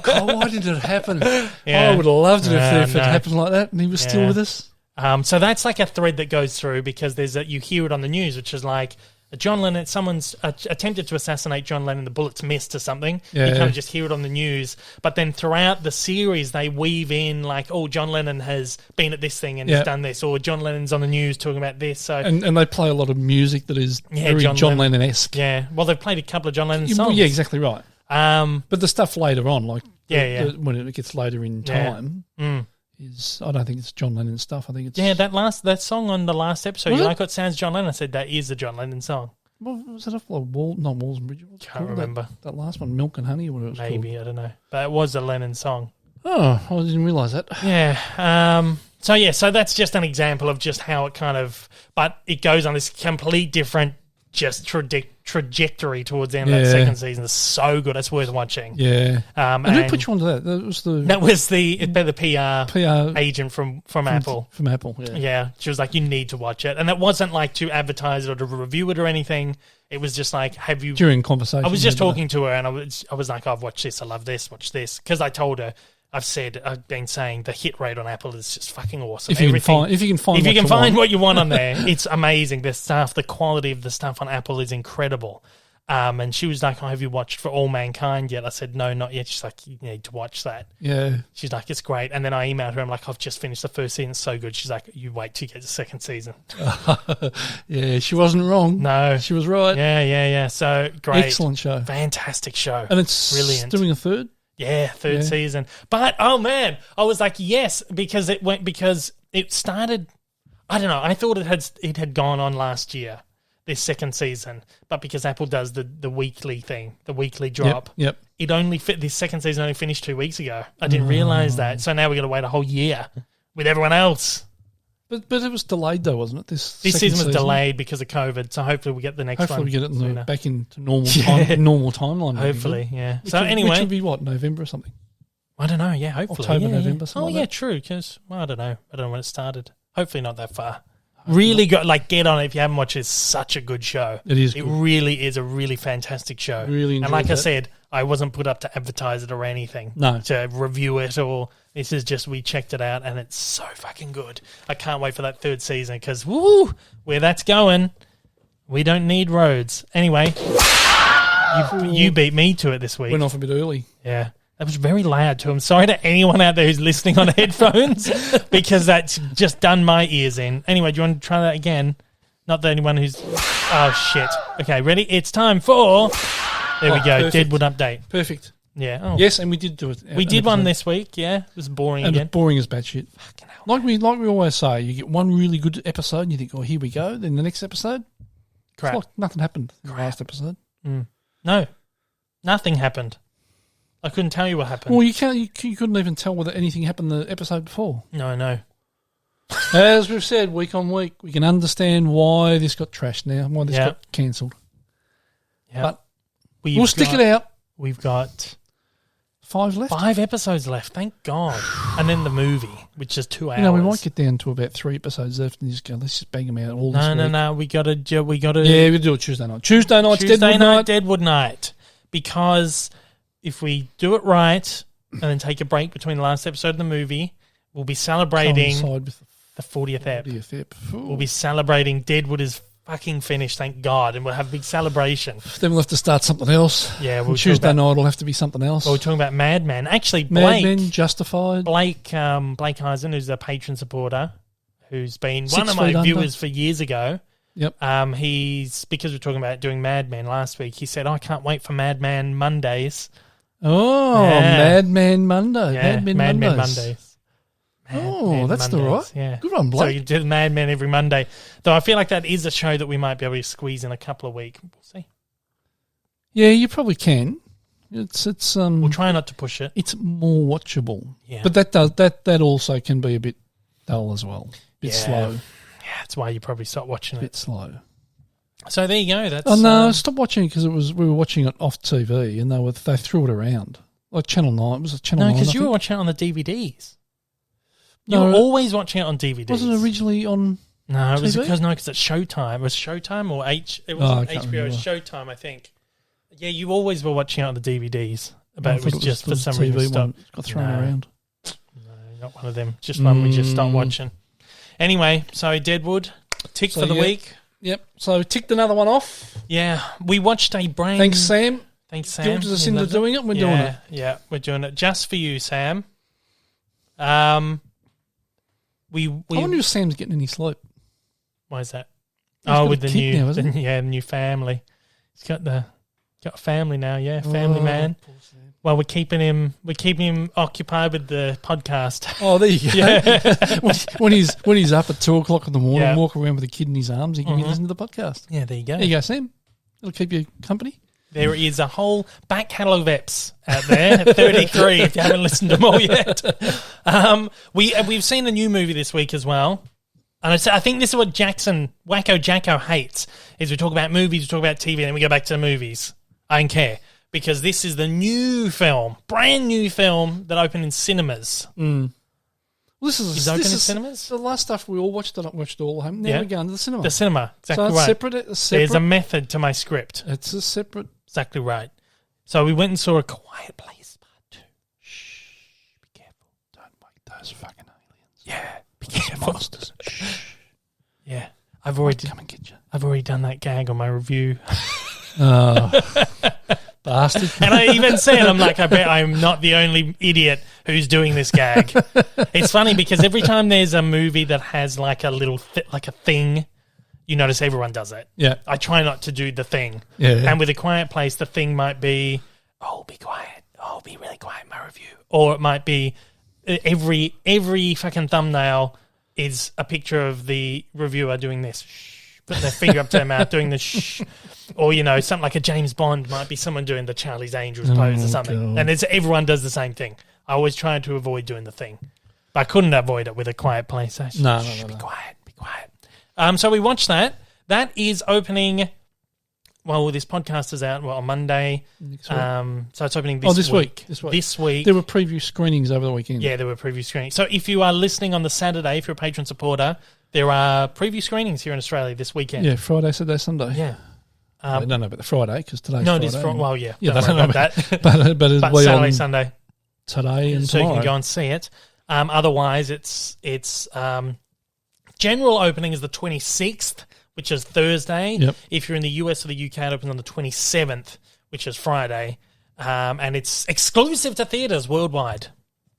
Why did it happen? Yeah. I would have loved it if it happened like that and he was still with us. So that's like a thread that goes through because you hear it on the news, which is like John Lennon, someone's attempted to assassinate John Lennon, the bullets missed or something. Yeah. You kind of just hear it on the news. But then throughout the series, they weave in like, oh, John Lennon has been at this thing and has done this, or John Lennon's on the news talking about this. So And they play a lot of music that is very John Lennon-esque. Yeah, well, they've played a couple of John Lennon songs. Yeah, exactly right. But the stuff later on, like when it gets later in time, I don't think it's John Lennon stuff. I think it's that song on the last episode. You like what sounds John Lennon? I said that is a John Lennon song. What was it? Not Walls and Bridges. Can't remember that last one, Milk and Honey, or what it was called. Maybe I don't know, but it was a Lennon song. Oh, I didn't realise that. Yeah. So that's just an example of just how it kind of, but it goes on this complete different just trajectory towards the end of that second season. It's so good. It's worth watching. Yeah. And who put you onto that? That was the PR agent from Apple. From Apple, Yeah. She was like, you need to watch it. And it wasn't like to advertise it or to review it or anything. It was just like, have you... During conversation. I was just talking to her and I was like, I've watched this. I love this. Watch this. Because I told her, I've been saying the hit rate on Apple is just fucking awesome. If you can find what you want on there, it's amazing. The quality of the stuff on Apple is incredible. And she was like, have you watched For All Mankind yet? I said, no, not yet. She's like, you need to watch that. Yeah. She's like, it's great. And then I emailed her. I'm like, I've just finished the first season. It's so good. She's like, you wait till you get the second season. Yeah, she wasn't wrong. No. She was right. Yeah. So great. Excellent show. Fantastic show. And it's brilliant. Doing a third? Yeah, third season. But, oh man, I was like, yes, because it started, I don't know, I thought it had gone on last year, this second season, but because Apple does the weekly thing, the weekly drop, Yep. it only this second season only finished 2 weeks ago. I didn't realise that. So now we're going to wait a whole year with everyone else. But it was delayed though, wasn't it? This season was delayed because of COVID, so hopefully we get the next one. Hopefully we get it back into normal timeline. Hopefully, yeah. Which would be what, November or something? I don't know, yeah, hopefully. October, November, something like that. True, because, I don't know. I don't know when it started. Hopefully not that far. Really good, get on it if you haven't watched it. It's such a good show. It is good. It really is a really fantastic show. Really enjoyed And like that. I said, I wasn't put up to advertise it or anything. No. To review it or... This is just, we checked it out and it's so fucking good. I can't wait for that third season because, where that's going, we don't need roads. Anyway, you beat me to it this week. Went off a bit early. Yeah. That was very loud too. I'm sorry to anyone out there who's listening on headphones because that's just done my ears in. Anyway, do you want to try that again? Not the anyone who's... Oh, shit. Okay, ready? It's time for... There we go. Perfect. Deadwood update. Perfect. Yeah. Oh. Yes, and we did do it. We did one this week, yeah. It was boring again. It's boring as batshit. Fucking hell. Like we always say, you get one really good episode and you think, oh, here we go. Then the next episode, crap. It's like nothing happened in the last episode. No. Nothing happened. I couldn't tell you what happened. Well, you couldn't even tell whether anything happened the episode before. No, I know. As we've said, week on week, we can understand why this got trashed now, why this got cancelled. Yeah. But we'll stick it out. We've got 5 left. 5 episodes left, thank God. And then the movie, which is 2 hours. We might get down to about 3 episodes left and just go, let's just bang them out all this week. No, we got to. Yeah, we'll do it Tuesday night. Tuesday night, Deadwood night. Because if we do it right and then take a break between the last episode of the movie, we'll be celebrating the 40th ep. We'll be celebrating Deadwood is fucking finished, thank God, and we'll have a big celebration. Then we'll have to start something else. Yeah, Tuesday night will have to be something else. Well, we're talking about Madman. Actually, Blake, Madman, Justified. Blake Eisen, who's a patron supporter, who's been one of my viewers for years ago. Yep. He's because we're talking about doing Madman last week. He said, "I can't wait for Madman Mondays." Oh, yeah. Madman Monday. Yeah, Madman Mondays. That's the right. Yeah. Good one, Blake. So you do Mad Men every Monday. Though I feel like that is a show that we might be able to squeeze in a couple of weeks. We'll see. Yeah, you probably can. It's we'll try not to push it. It's more watchable. Yeah. But that also can be a bit dull as well. Slow. Yeah, that's why you probably stop watching it. A bit slow. So there you go. That's I stopped watching it because we were watching it off TV and they threw it around. Like Channel 9. It was a Channel 9. No, because you were watching it on the DVDs. You were always watching it on DVDs. Was it originally on No, it was TV? because it's Showtime. It was Showtime or it wasn't HBO, it was Showtime, I think. Yeah, you always were watching it on the DVDs. But it was just for some reason stopped. Got thrown around. No, not one of them. Just one we just stopped watching. Anyway, so Deadwood, tick for the week. Yep. So ticked another one off. Yeah, we watched a brand. Thanks, Sam. Guilted us into doing it. We're doing it. Yeah, we're doing it just for you, Sam. We I wonder if Sam's getting any sleep. Why is that? With the new family. He's got a family now. Yeah, family man. Well, we're keeping him occupied with the podcast. Oh, there you go. Yeah. when he's up at 2:00 in the morning, walk around with a kid in his arms, he can be listening to the podcast. Yeah, there you go. There you go, Sam. It'll keep you company. There is a whole back catalogue of eps out there, 33 if you haven't listened to them all yet. We've seen a new movie this week as well. And I think this is what Wacko Jacko hates, is we talk about movies, we talk about TV, and then we go back to the movies. I don't care. Because this is the new film, brand new film that opened in cinemas. Mm. Well, this is open in cinemas? The last stuff we all watched, I watched all of them. Now we're going to the cinema. The cinema, exactly so right. Separate. There's a method to my script. It's a separate. Exactly right. So we went and saw A Quiet Place Part 2. Shh, be careful. Don't wake those fucking aliens. Yeah, be careful. Monsters. Shh. Yeah, I've already come and get you. I've already done that gag on my review. Bastard. And I even said, I'm like, I bet I'm not the only idiot who's doing this gag. It's funny because every time there's a movie that has like a little like a thing, you notice everyone does it. Yeah. I try not to do the thing. Yeah. And with A Quiet Place, the thing might be, oh, be quiet. Oh, be really quiet in my review. Or it might be every fucking thumbnail is a picture of the reviewer doing this. Shh, putting their finger up to their mouth, doing this shh. Or, something like a James Bond might be someone doing the Charlie's Angels pose or something. God. And everyone does the same thing. I always try to avoid doing the thing. But I couldn't avoid it with A Quiet Place. So no. Be quiet. So we watched that. That is opening... Well, this podcast is out on Monday. So it's opening this week. This week. There were preview screenings over the weekend. Yeah, there were preview screenings. So if you are listening on the Saturday, if you're a patron supporter, there are preview screenings here in Australia this weekend. Yeah, Friday, Saturday, Sunday. Yeah. I don't know about the Friday because today's Friday. No, it is Friday. Well, yeah. Don't worry about that. but Saturday, Sunday. Today and so tomorrow. You can go and see it. Otherwise, it's general opening is the 26th, which is Thursday. Yep. If you're in the US or the UK, it opens on the 27th, which is Friday. And it's exclusive to theatres worldwide.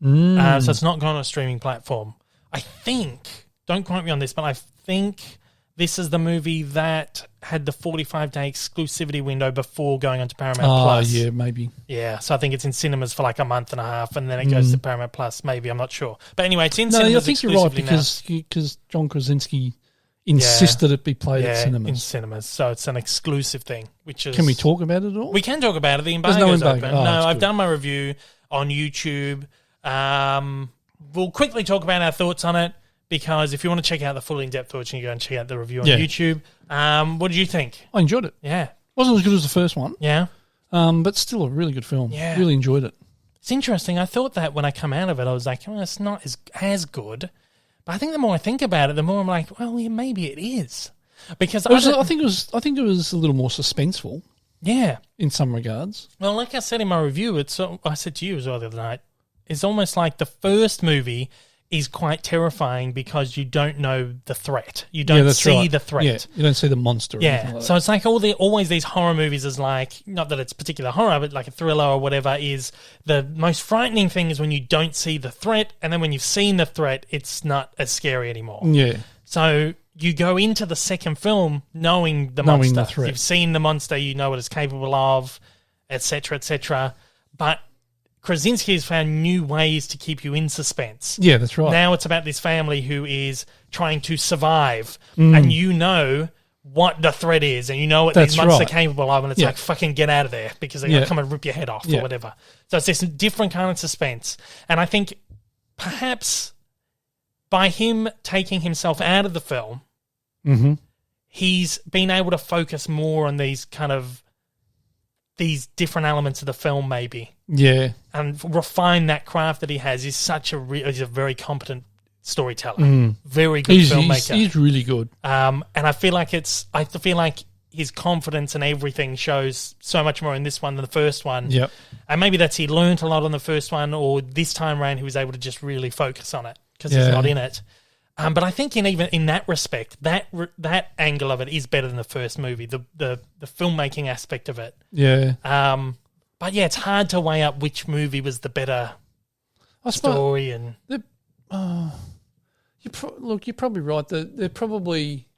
So it's not gone on a streaming platform. I think, don't quote me on this, but I think this is the movie that had the 45-day exclusivity window before going on to Paramount Plus. Oh, yeah, maybe. Yeah, so I think it's in cinemas for like a month and a half, and then it goes to Paramount Plus. Maybe, I'm not sure. But anyway, it's in cinemas. No, I think you're right because John Krasinski insisted it be played at cinemas. In cinemas. So it's an exclusive thing, which is... Can we talk about it at all? We can talk about it. The embargo's open. I've done my review on YouTube. We'll quickly talk about our thoughts on it, because if you want to check out the full in-depth thoughts, you can go and check out the review on YouTube. What did you think? I enjoyed it. Yeah. Wasn't as good as the first one. Yeah. But still a really good film. Yeah. Really enjoyed it. It's interesting. I thought that when I come out of it, I was like, oh, it's not as good. But I think the more I think about it, the more I'm like, well, yeah, maybe it is. Because I think it was a little more suspenseful. Yeah. In some regards. Well, like I said in my review, I said to you as well the other night, it's almost like the first movie is quite terrifying because you don't know the threat. You don't see the threat. Yeah, you don't see the monster. Yeah, so it's like always these horror movies is like, not that it's particular horror, but like a thriller or whatever, is the most frightening thing is when you don't see the threat, and then when you've seen the threat, it's not as scary anymore. Yeah. So you go into the second film knowing the monster. The threat. You've seen the monster, you know what it's capable of, etc., etc. But Krasinski has found new ways to keep you in suspense. Yeah, that's right. Now it's about this family who is trying to survive, and you know what the threat is, and you know what these monsters are capable of, and it's like, fucking get out of there, because they're going to come and rip your head off or whatever. So it's this different kind of suspense. And I think perhaps by him taking himself out of the film, he's been able to focus more on these different elements of the film, maybe. Yeah. And refine that craft that he has. He's he's a very competent storyteller. Very good filmmaker. He's really good. And I feel like his confidence and everything shows so much more in this one than the first one. Yep. And maybe that's he learnt a lot on the first one, or this time around he was able to just really focus on it because he's not in it. But I think even in that respect, that angle of it is better than the first movie, the filmmaking aspect of it. Yeah. But yeah, it's hard to weigh up which movie was the better story. And you're probably right. They're probably.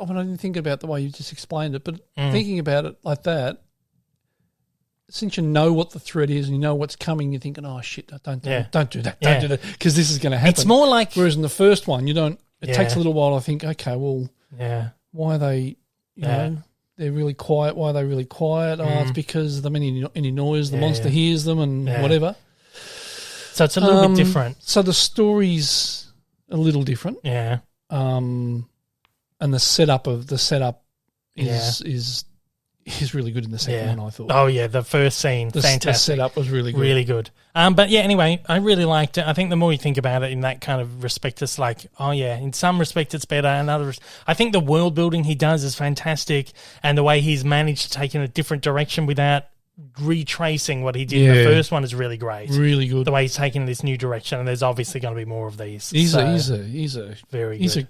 I didn't think about the way you just explained it, but thinking about it like that, since you know what the threat is and you know what's coming, you're thinking, "Oh shit, don't do that, don't do that, because this is going to happen." It's more like, whereas in the first one, you don't. It takes a little while. I think, okay, well, why are they? You know, they're really quiet. Why are they really quiet? Oh, it's because of any noise, the monster hears them and whatever. So it's a little bit different. So the story's a little different. Yeah. And the setup is really good in the second one, I thought. Oh, yeah, the first scene, fantastic. The setup was really good. Really good. But yeah, anyway, I really liked it. I think the more you think about it in that kind of respect, it's like, oh yeah, in some respect it's better, and others. I think the world building he does is fantastic, and the way he's managed to take in a different direction without retracing what he did in the first one is really great. Really good. The way he's taking this new direction, and there's obviously going to be more of these. He's a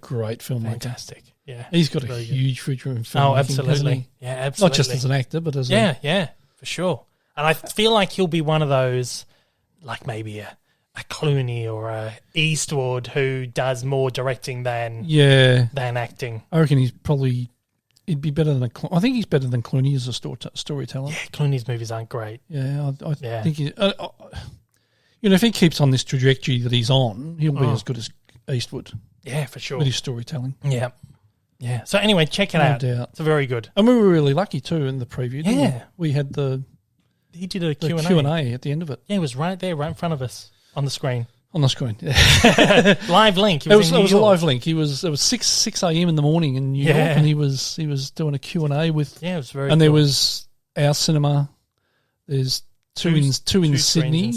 great filmmaker. Fantastic. Yeah, he's got a huge future in film. Oh, absolutely. Yeah, absolutely. Not just as an actor, but as for sure. And I feel like he'll be one of those, like maybe a Clooney or a Eastwood who does more directing than acting. I reckon he'd be better than I think he's better than Clooney as a storyteller. Yeah, Clooney's movies aren't great. Yeah, I think if he keeps on this trajectory that he's on, he'll be as good as Eastwood. Yeah, for sure. With his storytelling. Yeah. Yeah. So anyway, check it out. Doubt. It's very good. And we were really lucky too in the preview. Yeah. We had he did a Q&A. Q&A at the end of it. Yeah, it was right there, right in front of us on the screen. Yeah. Live link. It was a live link. It was 6 a.m. in the morning in New York, and he was doing a Q&A with. Yeah, it was very. And there was our cinema. There's two in Sydney,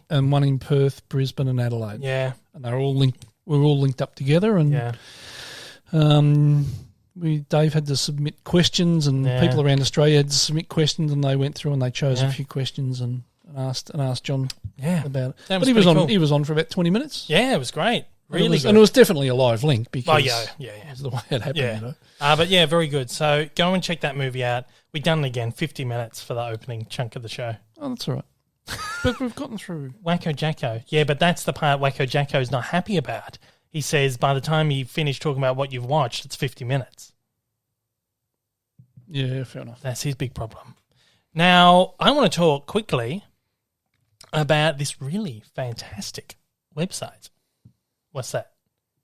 and one in Perth, Brisbane, and Adelaide. Yeah, and they're all linked. We're all linked up together, and Dave had to submit questions, and people around Australia had to submit questions, and they went through and they chose a few questions and asked John about it. But he was on. Cool. He was on for about 20 minutes. Yeah, it was great. Really good. And it was definitely a live link because it was the way it happened. Yeah. You know? But yeah, very good. So go and check that movie out. We've done it again, 50 minutes for the opening chunk of the show. Oh, that's all right. But we've gotten through. Wacko Jacko. Yeah, but that's the part Wacko Jacko's not happy about. He says by the time you finish talking about what you've watched, it's 50 minutes. Yeah, fair enough. That's his big problem. Now, I want to talk quickly about this really fantastic website. What's that?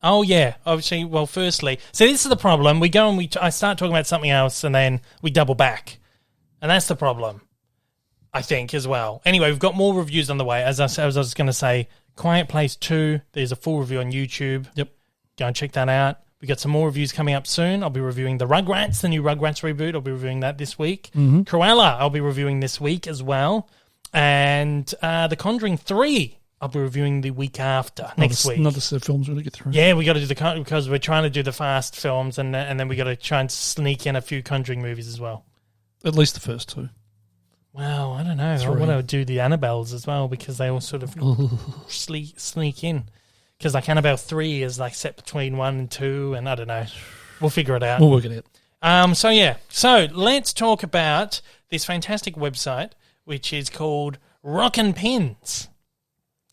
Oh, yeah. Obviously, well, firstly, so this is the problem. We go and I start talking about something else and then we double back. And that's the problem. I think, as well. Anyway, we've got more reviews on the way. As I was going to say, Quiet Place 2, there's a full review on YouTube. Yep. Go and check that out. We got some more reviews coming up soon. I'll be reviewing the Rugrats, the new Rugrats reboot. I'll be reviewing that this week. Cruella, I'll be reviewing this week as well. And The Conjuring 3, I'll be reviewing the week after, next week. Another set of films we're going to get through. Yeah, we got to do because we're trying to do the fast films, and then we got to try and sneak in a few Conjuring movies as well. At least the first 2. Well, I don't know. 3. I want to do the Annabelles as well because they all sort of sneak in. Because like Annabelle 3 is like set between 1 and 2, and I don't know. We'll figure it out. We'll work it out. So let's talk about this fantastic website, which is called Rockin Pins.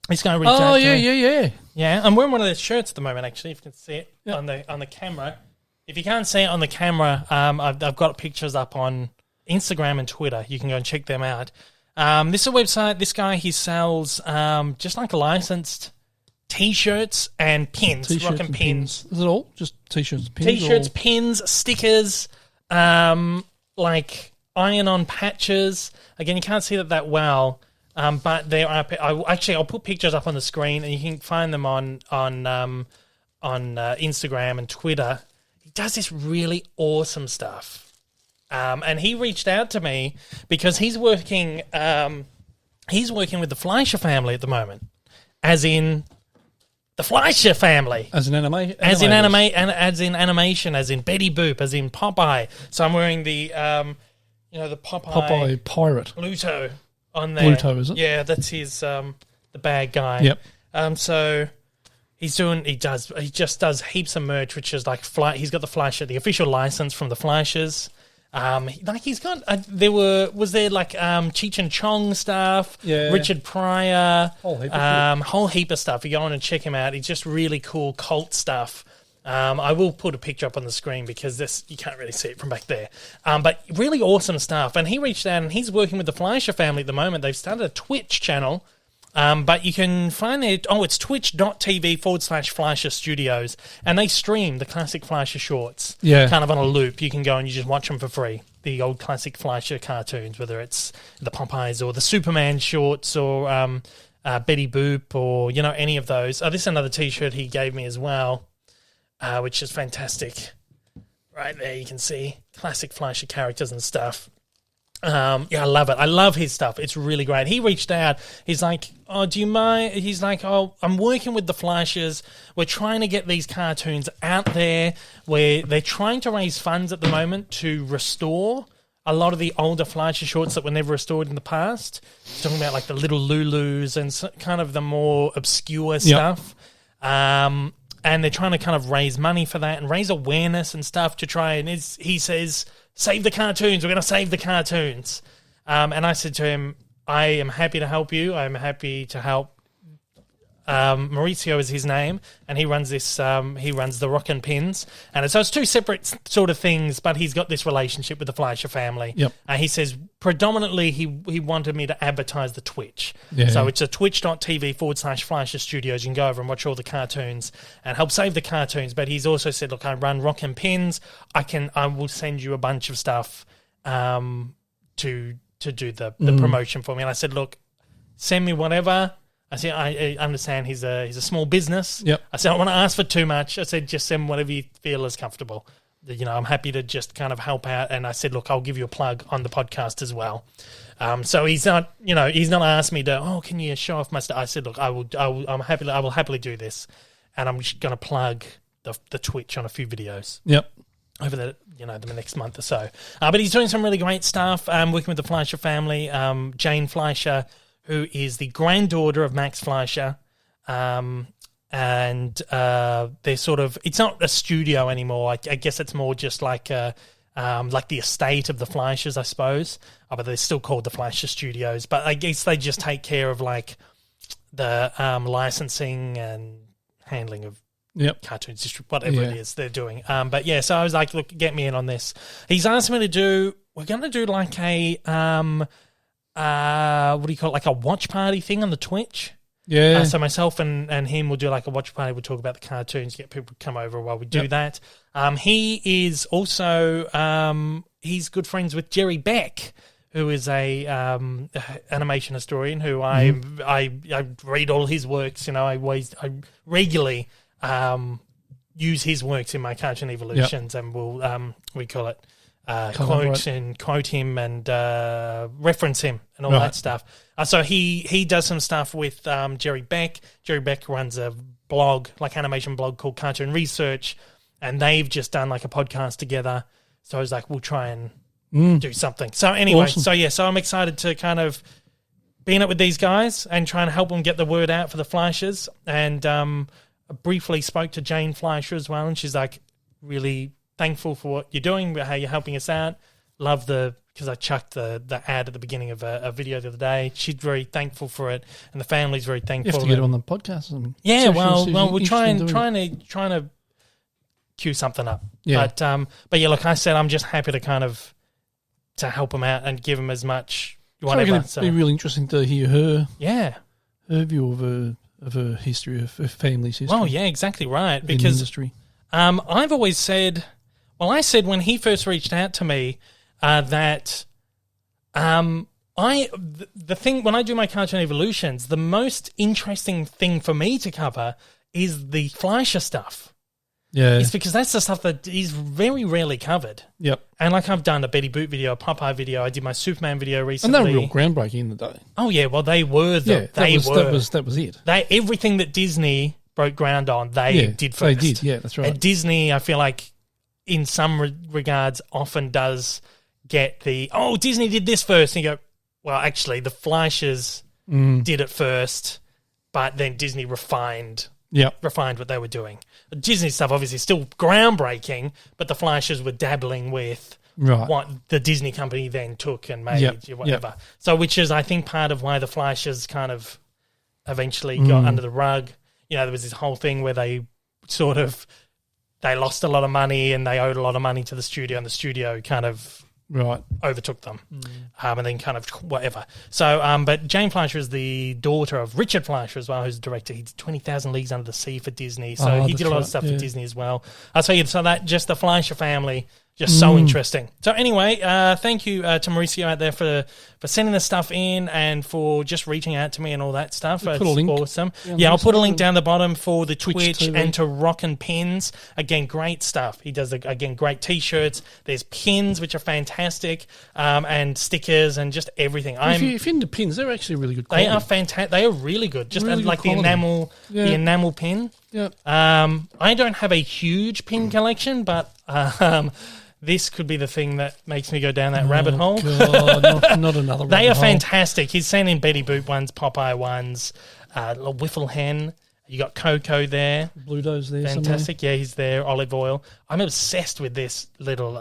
This guy reached out to me. Yeah, I'm wearing one of those shirts at the moment, actually, if you can see it on the camera. If you can't see it on the camera, I've got pictures up on Instagram and Twitter. You can go and check them out. This is a website. This guy, he sells just like licensed T-shirts and pins, Rockin Pins. Is it all? Just T-shirts, pins? T-shirts, pins, stickers, like iron-on patches. Again, you can't see that well, but there are. I'll put pictures up on the screen, and you can find them on Instagram and Twitter. He does this really awesome stuff, and he reached out to me because he's working with the Fleischer family at the moment, as in. The Fleischer family. As in animation, as in Betty Boop, as in Popeye. So I'm wearing the, the Popeye pirate. Bluto on there. Bluto, is it? Yeah, that's his, the bad guy. Yep. So he just does heaps of merch, which is like, he's got the Fleischer, the official license from the Fleischers. He's got was there Cheech and Chong stuff, Richard Pryor, whole heap of stuff. You go on and check him out. He's just really cool cult stuff. I will put a picture up on the screen because this you can't really see it from back there. But really awesome stuff. And he reached out and he's working with the Fleischer family at the moment. They've started a Twitch channel. But you can find it. It's twitch.tv/Fleischer Studios, and they stream the classic Fleischer shorts, kind of on a loop. You can go and you just watch them for free. The old classic Fleischer cartoons, whether it's the Popeyes or the Superman shorts or Betty Boop or any of those. This is another T-shirt he gave me as well, which is fantastic. Right there, you can see classic Fleischer characters and stuff. I love it. I love his stuff. It's really great. He reached out. He's like, "Oh, do you mind?" He's like, "Oh, I'm working with the Fleischers. We're trying to get these cartoons out there. Where they're trying to raise funds at the moment to restore a lot of the older Fleischer shorts that were never restored in the past. He's talking about like the Little Lulus and kind of the more obscure stuff. And they're trying to kind of raise money for that and raise awareness and stuff to try and he says, save the cartoons. We're going to save the cartoons. And I said to him, I am happy to help you. I'm happy to help. Maurizio is his name, and he runs this. He runs the Rockin Pins, and so it's two separate sort of things. But he's got this relationship with the Fleischer family. Yep. He says predominantly he wanted me to advertise the Twitch. So it's a twitch.tv/Fleischer Studios. You can go over and watch all the cartoons and help save the cartoons. But he's also said, look, I run Rockin Pins. I will send you a bunch of stuff to do the promotion for me. And I said, look, send me whatever. I said, I understand he's a small business. Yep. I said, I don't want to ask for too much. I said, just send whatever you feel is comfortable. I'm happy to just kind of help out. And I said, look, I'll give you a plug on the podcast as well. So he's not, he's not asked me to, can you show off my stuff? I said, look, I will happily do this. And I'm just going to plug the Twitch on a few videos. Yep. Over the next month or so. But he's doing some really great stuff. Working with the Fleischer family, Jane Fleischer, who is the granddaughter of Max Fleischer, and they're sort of, it's not a studio anymore. I guess it's more just like the estate of the Fleischers, I suppose. But they're still called the Fleischer Studios. But I guess they just take care of like the licensing and handling of cartoons, whatever it is they're doing. But yeah, so I was like, look, get me in on this. He's asked me we're going to do like a, what do you call it, like a watch party thing on the Twitch. Yeah. So myself and him will do like a watch party. We'll talk about the cartoons, get people to come over while we do that. He is also, he's good friends with Jerry Beck, who is a animation historian who I read all his works. I regularly use his works in my cartoon evolutions, and will we call it quote him and reference him and all that stuff. So he does some stuff with Jerry Beck. Jerry Beck runs a blog, like animation blog called Cartoon Research, and they've just done like a podcast together. So I was like, we'll try and do something. So anyway, awesome. So I'm excited to kind of be in it with these guys and try and help them get the word out for the Fleischers. And I briefly spoke to Jane Fleischer as well, and she's like really thankful for what you're doing, how you're helping us out. Love because I chucked the ad at the beginning of a video the other day. She's very thankful for it, and the family's very thankful. You have to get it on the podcast. Yeah, we're trying to cue something up. Yeah. But yeah, look, I said I'm just happy to kind of to help them out and give them as much whatever. So it'd be really interesting to hear her view of her history, of her family's history. Well, yeah, exactly right. Because industry. I've always said, I said when he first reached out to me that the thing when I do my cartoon evolutions, the most interesting thing for me to cover is the Fleischer stuff. Yeah. It's because that's the stuff that is very rarely covered. Yep. And like I've done a Betty Boop video, a Popeye video, I did my Superman video recently. And they were real groundbreaking in the day. Oh yeah, well they were. That was it. Everything that Disney broke ground on, they did first. They did, yeah, that's right. And Disney, I feel like, in some regards, often does get Disney did this first. And you go, well, actually, the Fleischers did it first, but then Disney refined what they were doing. Disney stuff obviously still groundbreaking, but the Fleischers were dabbling with what the Disney company then took and made whatever. Yep. So which is, I think, part of why the Fleischers kind of eventually got under the rug. There was this whole thing where they lost a lot of money and they owed a lot of money to the studio, and the studio kind of overtook them, and then kind of whatever. So, but Jane Fleischer is the daughter of Richard Fleischer as well, who's the director. He did 20,000 Leagues Under the Sea for Disney, so he did a lot of stuff for Disney as well. So that just the Fleischer family, just so interesting. So anyway, thank you to Mauricio out there for sending the stuff in and for just reaching out to me and all that stuff. It's awesome. I'll put a link down the bottom for the Twitch and to Rockin Pins. Again, great stuff. He does, great T-shirts. There's pins, which are fantastic, and stickers and just everything. If you're into pins, they're actually really good quality. They are fantastic. They are really good. Just really like the enamel pin. Yeah. I don't have a huge pin collection, but this could be the thing that makes me go down that rabbit hole. God, not another rabbit They are hole. fantastic. He's sending Betty Boop ones, Popeye ones, Wiffle Hen. You got Coco there. Bluto's there. Fantastic. Somewhere. Yeah, he's there. Olive Oil. I'm obsessed with this little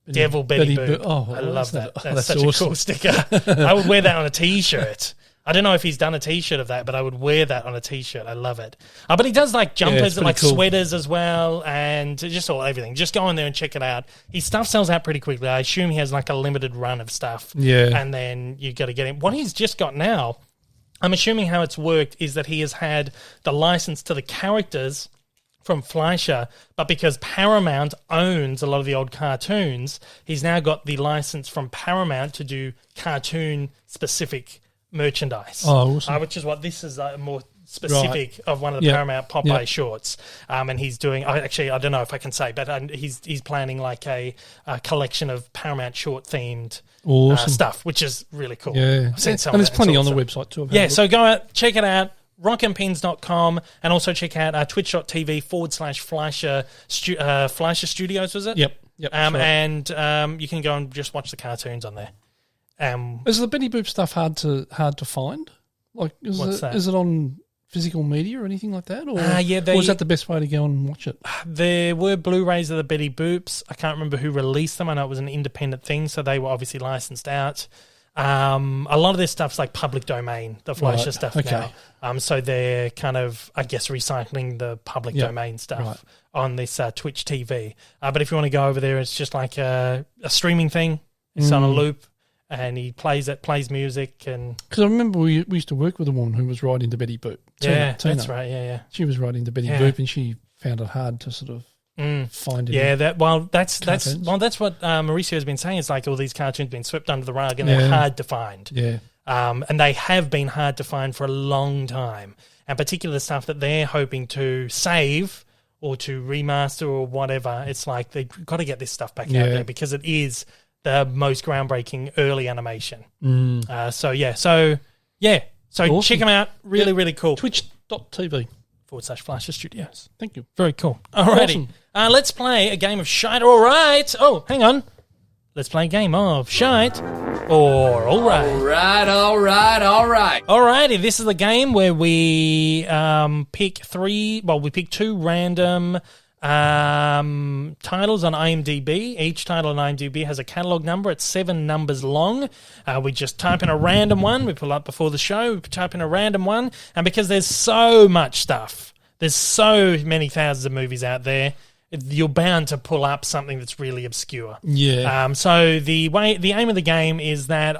Devil Betty Boop. I love that. That's such awesome. A cool sticker. I would wear that on a T-shirt. I don't know if he's done a T-shirt of that, but I would wear that on a T-shirt. I love it. But he does like jumpers and like cool sweaters as well, and just everything. Just go in there and check it out. His stuff sells out pretty quickly. I assume he has like a limited run of stuff. Yeah. And then you got to get him. What he's just got now, I'm assuming how it's worked is that he has had the license to the characters from Fleischer, but because Paramount owns a lot of the old cartoons, he's now got the license from Paramount to do cartoon-specific merchandise. Oh, awesome. Which is what this is more specific of one of the Paramount Popeye shorts. And he's doing, I don't know if I can say, but he's planning like a collection of Paramount short themed stuff, which is really cool. Yeah. And there's plenty on the website too. So go out, check it out. rockinpins.com, and also check out twitch.tv/Fleischer Fleischer Studios, was it? Yep. Right. And you can go and just watch the cartoons on there. Is the Betty Boop stuff hard to find? Like, is it on physical media or anything like that? Or, or is that the best way to go and watch it? There were Blu-rays of the Betty Boops. I can't remember who released them. I know it was an independent thing, so they were obviously licensed out. A lot of this stuff's like public domain, the Fleischer stuff now. So they're kind of, I guess, recycling the public domain stuff on this Twitch TV. But if you want to go over there, it's just like a streaming thing. It's on a loop. And he plays music. And because I remember we used to work with a woman who was right into Betty Boop. Tina. That's right, yeah. She was right into Betty Boop, and she found it hard to sort of find it. Yeah, that's what Mauricio has been saying. It's like all these cartoons have been swept under the rug and they're hard to find. Yeah. And they have been hard to find for a long time. And particularly the stuff that they're hoping to save or to remaster or whatever, it's like they've got to get this stuff back out there because it is the most groundbreaking early animation. So awesome. Check them out. Really, really cool. Twitch.tv/Fleischer Studios. Thank you. Very cool. Alrighty. Awesome. Let's play a game of Shite or Right. Oh, hang on. Let's play a game of Shite or Alright. Alrighty, this is the game where we pick two random titles on IMDb. Each title on IMDb has a catalog number. It's 7 numbers long. We just type in a random one. We pull up before the show. We type in a random one. And because there's so much stuff, there's so many thousands of movies out there, you're bound to pull up something that's really obscure. Yeah. So the aim of the game is that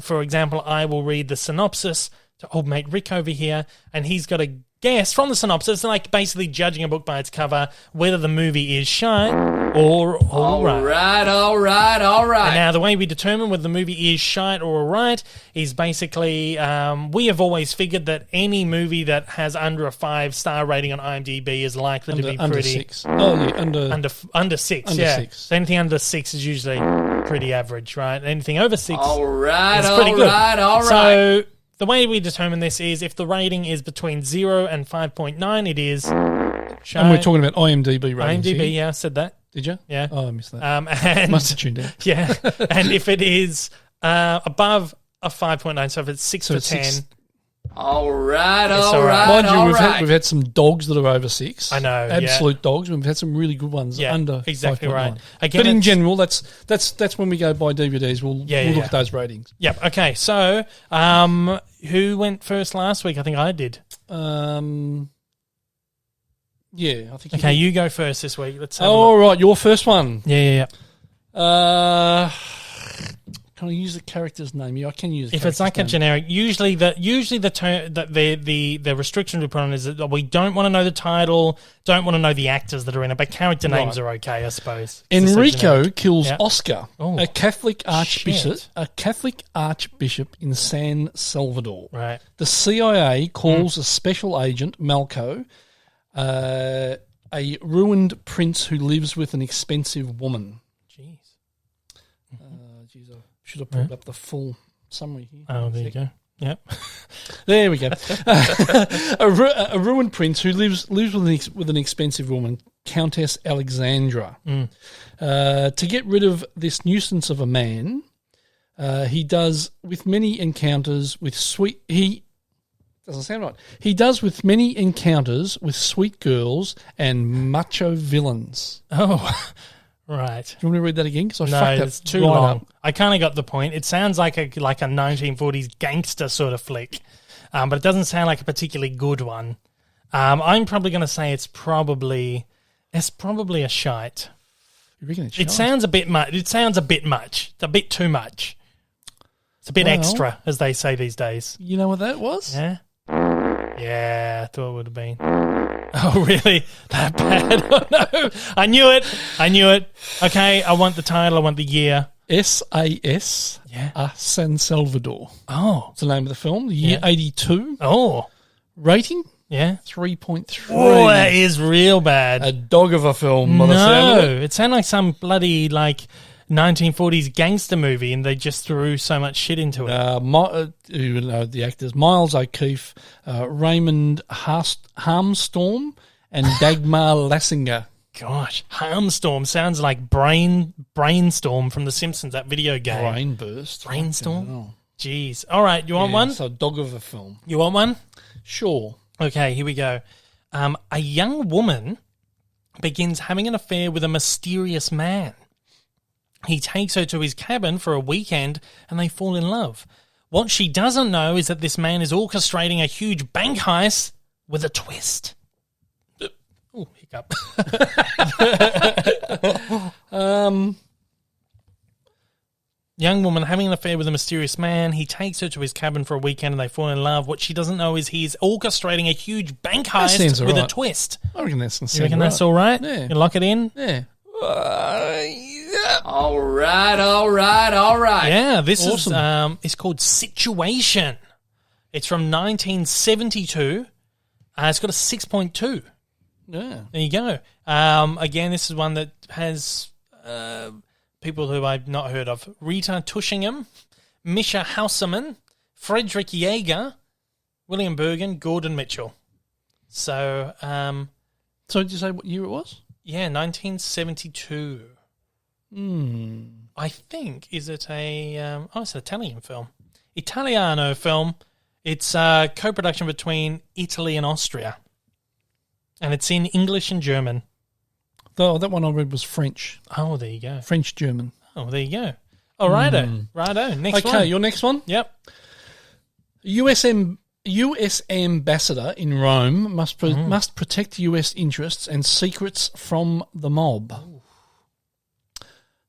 for example, I will read the synopsis to old mate Rick over here, and he's got to guess from the synopsis, like basically judging a book by its cover, whether the movie is shite or alright. Alright. And now the way we determine whether the movie is shite or alright is basically, we have always figured that any movie that has under a 5-star rating on IMDb is likely to be under pretty... 6. Oh, yeah, under 6, under yeah. 6. So anything under 6 is usually pretty average, right? Anything over 6 is pretty good. Alright. So the way we determine this is if the rating is between 0 and 5.9, it is shite. And we're talking about IMDb ratings IMDb, here. yeah, I said that. Did you? Yeah. Oh, I missed that. And Must have tuned out. Yeah. And if it is above a 5.9, so if it's 6 to 10... Alright. Mind you, we've had some dogs that are over 6. I know, absolute dogs. We've had some really good ones under exactly 5.9. right. Again, but in general, that's when we go buy DVDs. We'll look at those ratings. Yep. Okay. So, who went first last week? I think I did. Yeah, I think. Okay, you go first this week. Let's. All right, your first one. Yeah. Can I use the character's name? Yeah, I can use. If it's like a generic, usually the term that the restriction we put on is that we don't want to know the title, don't want to know the actors that are in it, but character names are okay, I suppose. Enrico kills Oscar, Ooh. a Catholic archbishop, Shit. in San Salvador. Right. The CIA calls a special agent, Malco, a ruined prince who lives with an expensive woman. Jeez. Should have pulled up the full summary here. Oh, there you go. Yep. There we go. a ruined prince who lives with an expensive woman, Countess Alexandra. To get rid of this nuisance of a man, he does with many encounters with sweet girls and macho villains. Oh. Right. Do you want me to read that again? Because it's too long. Up. I kind of got the point. It sounds like a 1940s gangster sort of flick, but it doesn't sound like a particularly good one. I'm probably going to say it's probably a shite. You reckon it's shite? It sounds a bit much. It's a bit too much. It's a bit extra, as they say these days. You know what that was? Yeah. Yeah, I thought it would have been. Oh, really? That bad? Oh, no. I knew it. Okay, I want the title. I want the year. SAS San Salvador. Oh. It's the name of the film. The year 82. Oh. Rating? Yeah. 3.3. Oh, that is real bad. A dog of a film. No. It sounded like some bloody, 1940s gangster movie, and they just threw so much shit into it. The actors Miles O'Keefe, Raymond Harmstorm, and Dagmar Lassinger. Gosh, Harmstorm sounds like Brainstorm from The Simpsons, that video game. Brainstorm? Jeez. All right, you want one? So dog of a film. You want one? Sure. Okay, here we go. A young woman begins having an affair with a mysterious man. He takes her to his cabin for a weekend and they fall in love. What she doesn't know is that this man is orchestrating a huge bank heist with a twist. Oh, hiccup. Young woman having an affair with a mysterious man. He takes her to his cabin for a weekend and they fall in love. What she doesn't know is he's orchestrating a huge bank heist with a twist. I reckon that's You reckon that's all right? Yeah. You lock it in? Yeah. Yeah. All right. Yeah, this is it's called Situation. It's from 1972. It's got a 6.2. Yeah. There you go. Again, this is one that has people who I've not heard of. Rita Tushingham, Misha Hauserman, Frederick Yeager, William Bergen, Gordon Mitchell. So, so did you say what year it was? Yeah, 1972. I think, is it a... it's an Italian film. Italiano film. It's a co-production between Italy and Austria. And it's in English and German. Oh, that one I read was French. Oh, there you go. French-German. Oh, there you go. All righto. Righto. Next one. Okay, your next one? Yep. US ambassador in Rome must protect US interests and secrets from the mob. Ooh.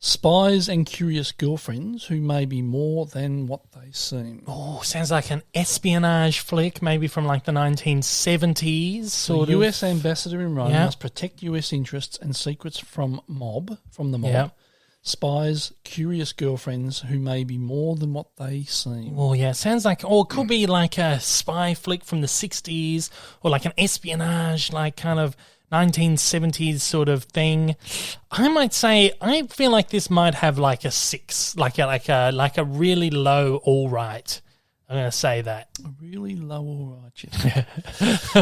Spies and curious girlfriends who may be more than what they seem. Oh, sounds like an espionage flick, maybe from like the 1970s. Sort the of. US ambassador in Rome must protect US interests and secrets from the mob. Yep. Spies, curious girlfriends who may be more than what they seem. Oh, yeah. It sounds like, or it could be like a spy flick from the 60s or like an espionage, like kind of 1970s sort of thing. I might say, I feel like this might have like a 6, like a really low all right. I'm going to say that. A really low all right.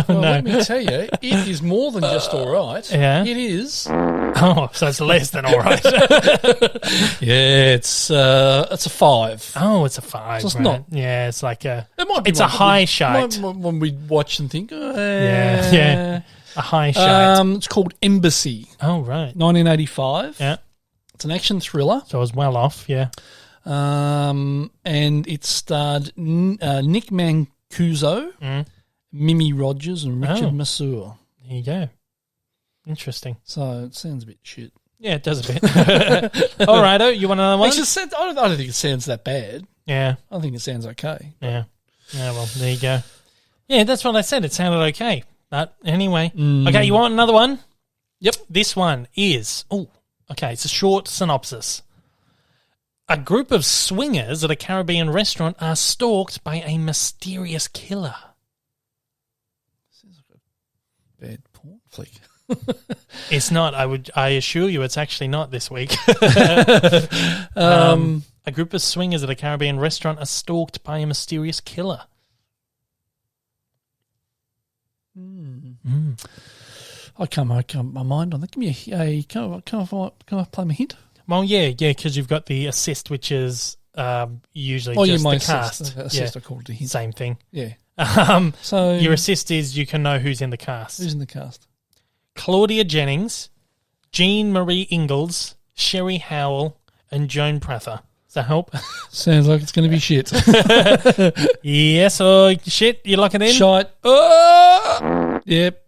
Well, let me tell you, it is more than just all right. Yeah. It is. Oh, so it's less than all right. Yeah, it's a 5. Oh, it's a 5. So it's right? not. Yeah, it's like a. It might be it's a high shite. When we watch and think, yeah, a high shite. It's called Embassy. Oh, right. 1985. Yeah. It's an action thriller. So I was well off, yeah. And it starred Nick Mancuso, Mimi Rogers, and Richard Masur. There you go. Interesting. So it sounds a bit shit. Yeah, it does a bit. All righto, you want another one? Actually, I don't think it sounds that bad. Yeah. I think it sounds okay. Yeah. Yeah, well, there you go. Yeah, that's what I said. It sounded okay. But anyway. Okay, you want another one? Yep. This one is... it's a short synopsis. A group of swingers at a Caribbean restaurant are stalked by a mysterious killer. Sounds like a bad porn flick. It's not. I assure you it's actually not this week. A group of swingers at a Caribbean restaurant are stalked by a mysterious killer. I can't make my mind on that. Give me a can I play my hint? Well, yeah, because you've got the assist, which is usually just the cast. Assist, I called it a hint. Same thing. Yeah. So your assist is you can know who's in the cast. Who's in the cast? Claudia Jennings, Jean Marie Ingalls, Sherry Howell, and Joan Prather. Does that help? Sounds like it's going to be shit. Yes, or shit. You lock it in? Shite. Oh! Yep.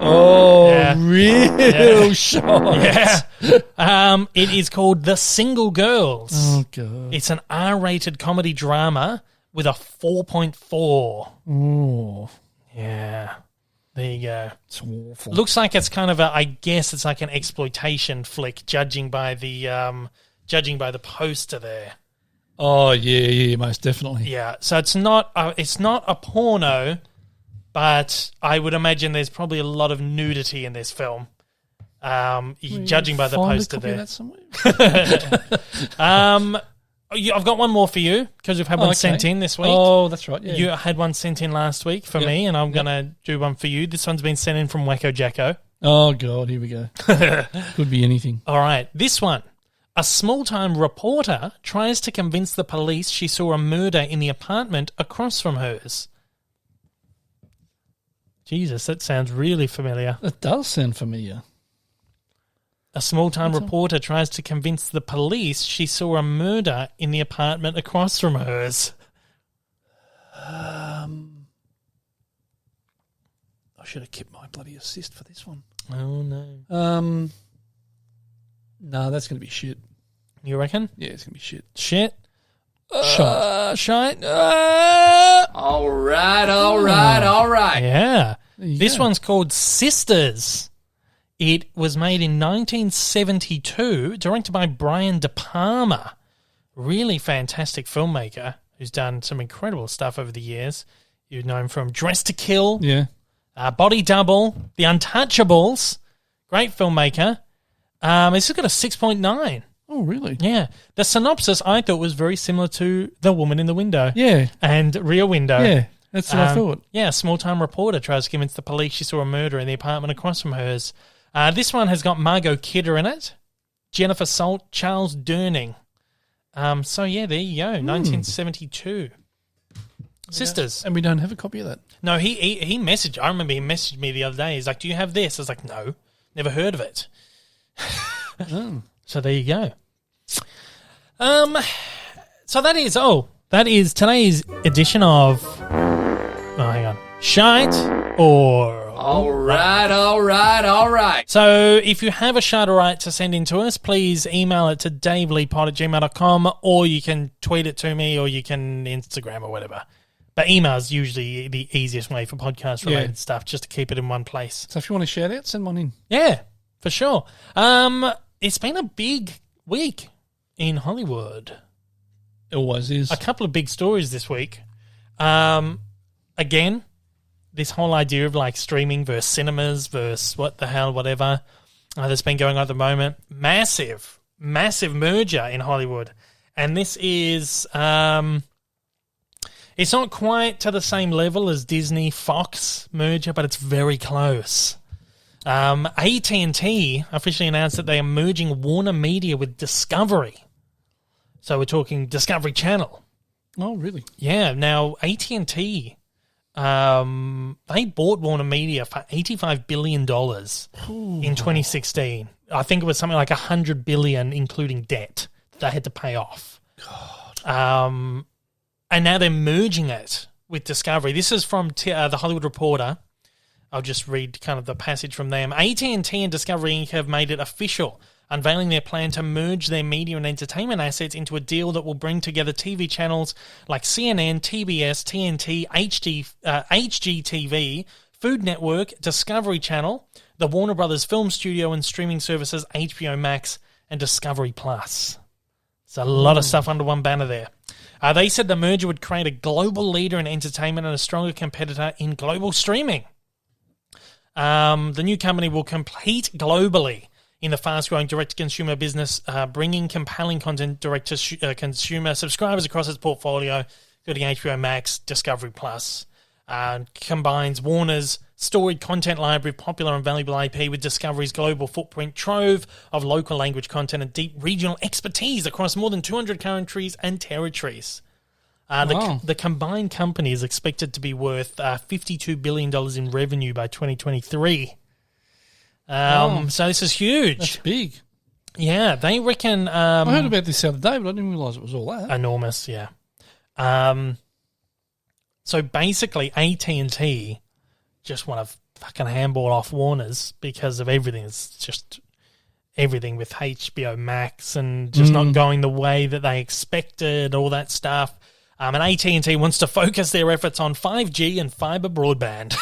Oh, yeah. Real shot. Yeah. It is called The Single Girls. Oh, God. It's an R-rated comedy drama with a 4.4. Oh. Yeah. There you go. It's awful. Looks like it's kind of I guess it's like an exploitation flick, judging by the poster there. Oh, yeah, most definitely. Yeah. So it's not a porno, but I would imagine there's probably a lot of nudity in this film. Judging by the poster there. That somewhere? I've got one more for you because we've had one sent in this week. Oh, that's right. Yeah. You had one sent in last week for me, and I'm going to do one for you. This one's been sent in from Wacko Jacko. Oh, God, here we go. Could be anything. All right, this one. A small-time reporter tries to convince the police she saw a murder in the apartment across from hers. Jesus, that sounds really familiar. It does sound familiar. A small-time reporter tries to convince the police she saw a murder in the apartment across from hers. I should have kept my bloody assist for this one. Oh, no. No, that's going to be shit. You reckon? Yeah, it's going to be shit. Shit? Shite? All right. Yeah. This go. one's called Sisters. It was made in 1972, directed by Brian De Palma. Really fantastic filmmaker who's done some incredible stuff over the years. You've known him from Dress to Kill, Body Double, The Untouchables. Great filmmaker. It's got a 6.9. Oh, really? Yeah. The synopsis I thought was very similar to The Woman in the Window. Yeah. And Rear Window. Yeah, that's what I thought. Yeah, a small-time reporter tries to convince the police she saw a murder in the apartment across from hers. This one has got Margot Kidder in it, Jennifer Salt, Charles Durning. So, yeah, there you go, 1972. Sisters. And we don't have a copy of that. No, he messaged. I remember he messaged me the other day. He's like, do you have this? I was like, no, never heard of it. So there you go. So that is today's edition of, hang on, Shite or... All right. So if you have a Shite or Right to send in to us, please email it to davelypod@gmail.com, or you can tweet it to me, or you can Instagram or whatever. But email is usually the easiest way for podcast-related stuff, just to keep it in one place. So if you want to shout out, send one in. Yeah, for sure. It's been a big week in Hollywood. It always is. A couple of big stories this week. Again, this whole idea of like streaming versus cinemas versus what the hell, whatever, that's been going on at the moment. Massive merger in Hollywood. And this is... it's not quite to the same level as Disney-Fox merger, but it's very close. AT&T officially announced that they are merging WarnerMedia with Discovery. So we're talking Discovery Channel. Oh, really? Yeah. Now, AT&T, they bought WarnerMedia for $85 billion in 2016. I think it was something like $100 billion, including debt, that they had to pay off. God. And now they're merging it with Discovery. This is from The Hollywood Reporter. I'll just read kind of the passage from them. AT&T and Discovery Inc. have made it official, unveiling their plan to merge their media and entertainment assets into a deal that will bring together TV channels like CNN, TBS, TNT, HGTV, Food Network, Discovery Channel, the Warner Brothers Film Studio, and streaming services HBO Max and Discovery Plus. It's a lot of stuff under one banner there. They said the merger would create a global leader in entertainment and a stronger competitor in global streaming. The new company will compete globally in the fast-growing direct-to-consumer business, bringing compelling content direct-to-consumer subscribers across its portfolio, including HBO Max, Discovery Plus. Combines Warner's storied content library of popular and valuable IP with Discovery's global footprint trove of local language content and deep regional expertise across more than 200 countries and territories. The combined company is expected to be worth $52 billion in revenue by 2023. So this is huge. That's big. Yeah, they reckon... I heard about this the other day, but I didn't realise it was all that. Enormous, yeah. So basically, AT&T just want to fucking handball off Warner's because of everything. It's just everything with HBO Max and just not going the way that they expected, all that stuff. And AT&T wants to focus their efforts on 5G and fiber broadband.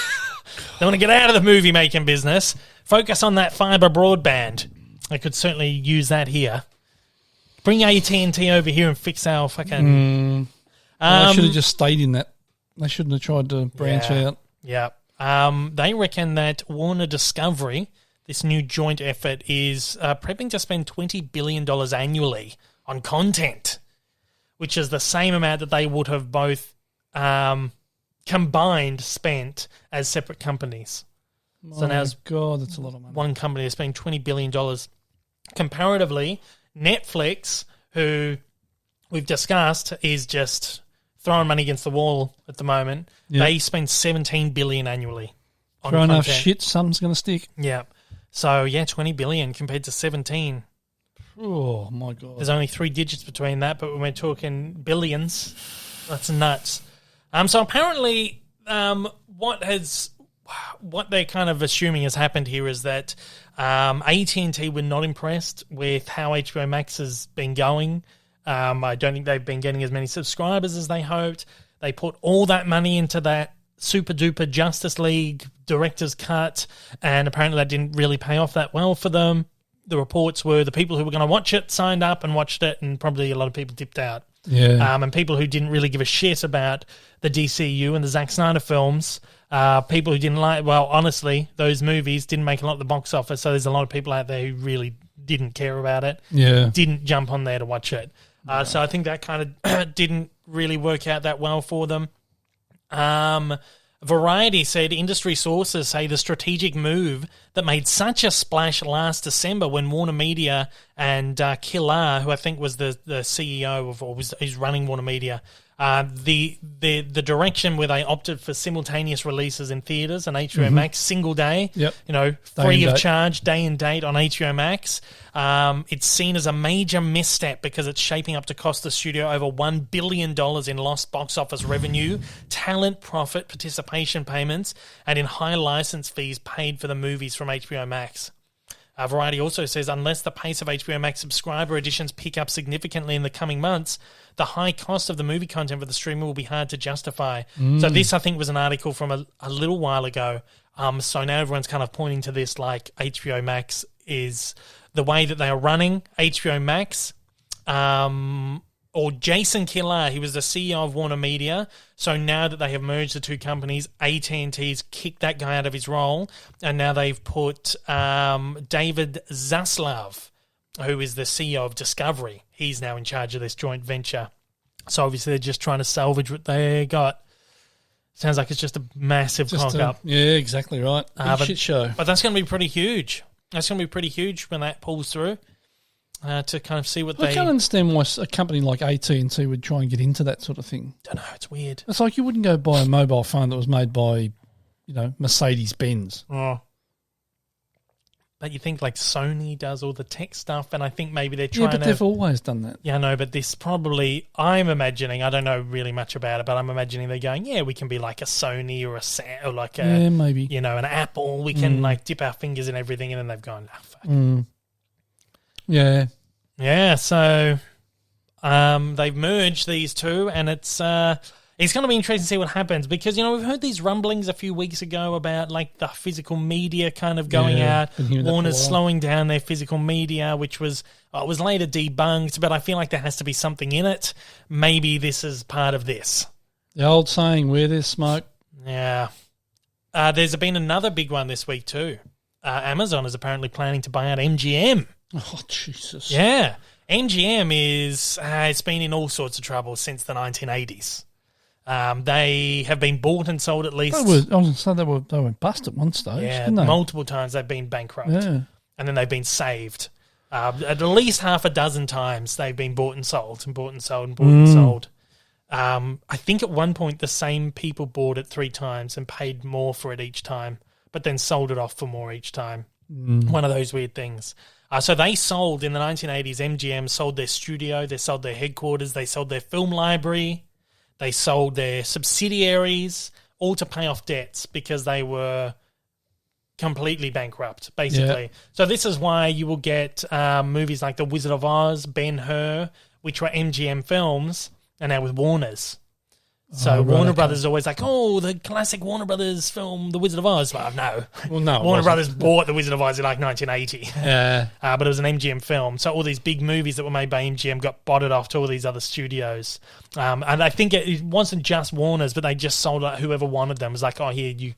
They want to get out of the movie-making business, focus on that fiber broadband. I could certainly use that here. Bring AT&T over here and fix our fucking... Well, they should have just stayed in that. They shouldn't have tried to branch out. Yeah. They reckon that Warner Discovery, this new joint effort, is prepping to spend $20 billion annually on content, which is the same amount that they would have both combined spent as separate companies. So now, God, that's a lot of money. One company is spending $20 billion. Comparatively, Netflix, who we've discussed, is just throwing money against the wall at the moment. Yep. They spend $17 billion annually on Throw enough content. shit, something's going to stick. Yeah. So, yeah, $20 billion compared to 17. Oh, my God. There's only 3 digits between that, but when we're talking billions, that's nuts. So apparently what has what they're kind of assuming has happened here is that AT&T were not impressed with how HBO Max has been going. I don't think they've been getting as many subscribers as they hoped. They put all that money into that super-duper Justice League director's cut, and apparently that didn't really pay off that well for them. The reports were the people who were going to watch it signed up and watched it, and probably a lot of people dipped out. Yeah. And people who didn't really give a shit about the DCU and the Zack Snyder films, people who didn't like, well, honestly, those movies didn't make a lot at the box office, so there's a lot of people out there who really didn't care about it, didn't jump on there to watch it. So I think that kind of didn't really work out that well for them. Variety said industry sources say the strategic move that made such a splash last December when WarnerMedia and Killar, who I think was the CEO of, or he's running WarnerMedia, the direction where they opted for simultaneous releases in theaters and HBO Max single day, free of charge, day and date on HBO Max. It's seen as a major misstep because it's shaping up to cost the studio over $1 billion in lost box office revenue, talent profit participation payments, and in high license fees paid for the movies from HBO Max. Variety also says unless the pace of HBO Max subscriber additions pick up significantly in the coming months, the high cost of the movie content for the streamer will be hard to justify. So this, I think, was an article from a little while ago. So now everyone's kind of pointing to this like HBO Max is the way that they are running HBO Max. Or Jason Killar, he was the CEO of WarnerMedia. So now that they have merged the two companies, AT&T's kicked that guy out of his role, and now they've put David Zaslav, who is the CEO of Discovery. He's now in charge of this joint venture. So obviously they're just trying to salvage what they got. Sounds like it's just a massive cock-up. Yeah, exactly right. Shit show. But that's going to be pretty huge. That's going to be pretty huge when that pulls through. To kind of see what I can't understand why a company like AT&T would try and get into that sort of thing. Don't know, it's weird. It's like you wouldn't go buy a mobile phone that was made by, Mercedes-Benz. Oh. But you think like Sony does all the tech stuff, and I think maybe they're trying to... Yeah, but they've always done that. Yeah, no, but this probably... I'm imagining, I don't know really much about it, but I'm imagining they're going, yeah, we can be like a Sony or or like a... Yeah, maybe. An Apple. We can like dip our fingers in everything, and then they've gone, fuck. Yeah. Yeah, so they've merged these two, and it's going to be interesting to see what happens because, we've heard these rumblings a few weeks ago about, like, the physical media kind of going out. Warner's slowing down their physical media, which was later debunked, but I feel like there has to be something in it. Maybe this is part of this. The old saying, where there's smoke. Yeah. There's been another big one this week too. Amazon is apparently planning to buy out MGM. Oh, Jesus. Yeah. MGM it's been in all sorts of trouble since the 1980s. They have been bought and sold at least... they went bust at one stage, didn't they? Multiple times they've been bankrupt. Yeah. And then they've been saved. At least half a dozen times they've been bought and sold and bought and sold and bought and sold. I think at one point the same people bought it 3 times and paid more for it each time, but then sold it off for more each time. One of those weird things. So they sold, in the 1980s, MGM sold their studio, they sold their headquarters, they sold their film library, they sold their subsidiaries, all to pay off debts because they were completely bankrupt, basically. Yeah. So this is why you will get movies like The Wizard of Oz, Ben-Hur, which were MGM films, and now with Warner's. So Warner Brothers is always like, the classic Warner Brothers film, The Wizard of Oz. Like, no. Well, no. Warner Brothers bought The Wizard of Oz in like 1980. Yeah. But it was an MGM film. So all these big movies that were made by MGM got botted off to all these other studios. And I think it wasn't just Warner's, but they just sold out whoever wanted them. It was like, here, you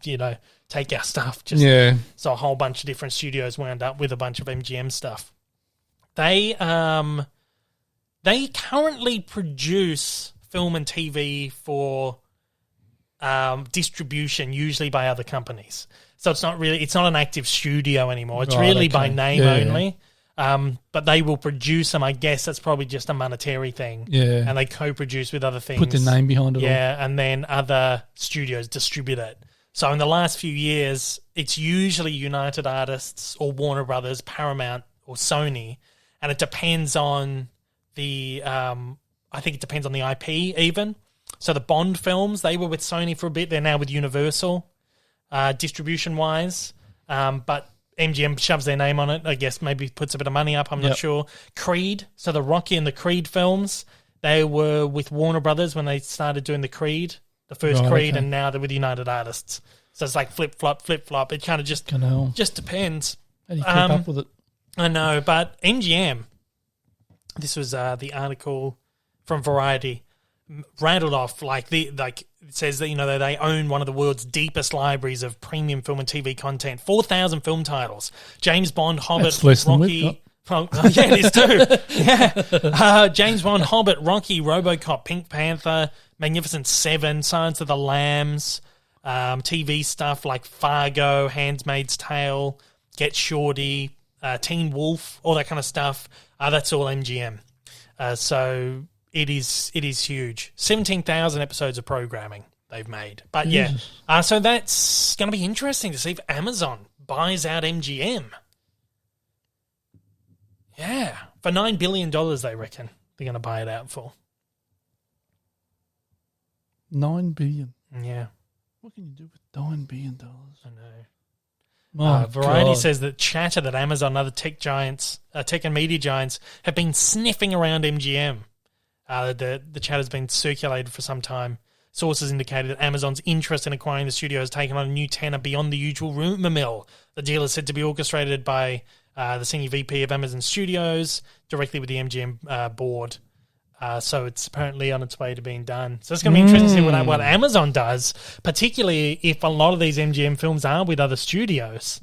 take our stuff. So a whole bunch of different studios wound up with a bunch of MGM stuff. They currently produce film and TV for distribution, usually by other companies. So it's not an active studio anymore. It's by name only. But they will produce them. I guess that's probably just a monetary thing. Yeah. And they co-produce with other things. Put their name behind it. Yeah, and then other studios distribute it. So in the last few years, it's usually United Artists or Warner Brothers, Paramount or Sony. And it depends on the... I think it depends on the IP even. So the Bond films, they were with Sony for a bit. They're now with Universal. distribution-wise, but MGM shoves their name on it. I guess maybe puts a bit of money up. I'm not sure. Creed, so the Rocky and the Creed films, they were with Warner Brothers when they started doing the Creed, the first Creed, and now they're with United Artists. So it's like flip-flop. It kind of just depends. How do you keep up with it? I know, but MGM, this was the article from Variety, rattled off it says that they own one of the world's deepest libraries of premium film and TV content, 4,000 film titles. James Bond, Hobbit, Rocky. Yeah, it is too. Yeah, James Bond, Hobbit, Rocky, RoboCop, Pink Panther, Magnificent Seven, Silence of the Lambs, TV stuff like Fargo, Handmaid's Tale, Get Shorty, Teen Wolf, all that kind of stuff. That's all MGM. So it is huge. 17,000 episodes of programming they've made. But so that's going to be interesting to see if Amazon buys out MGM. Yeah. For $9 billion, they reckon they're going to buy it out for. $9 billion. Yeah. What can you do with $9 billion? I know. Variety says that chatter that Amazon and other tech and media giants have been sniffing around MGM. The chat has been circulated for some time. Sources indicated that Amazon's interest in acquiring the studio has taken on a new tenor beyond the usual rumor mill. The deal is said to be orchestrated by the senior VP of Amazon Studios directly with the MGM board. So it's apparently on its way to being done. So it's going to be interesting to see what Amazon does, particularly if a lot of these MGM films are with other studios.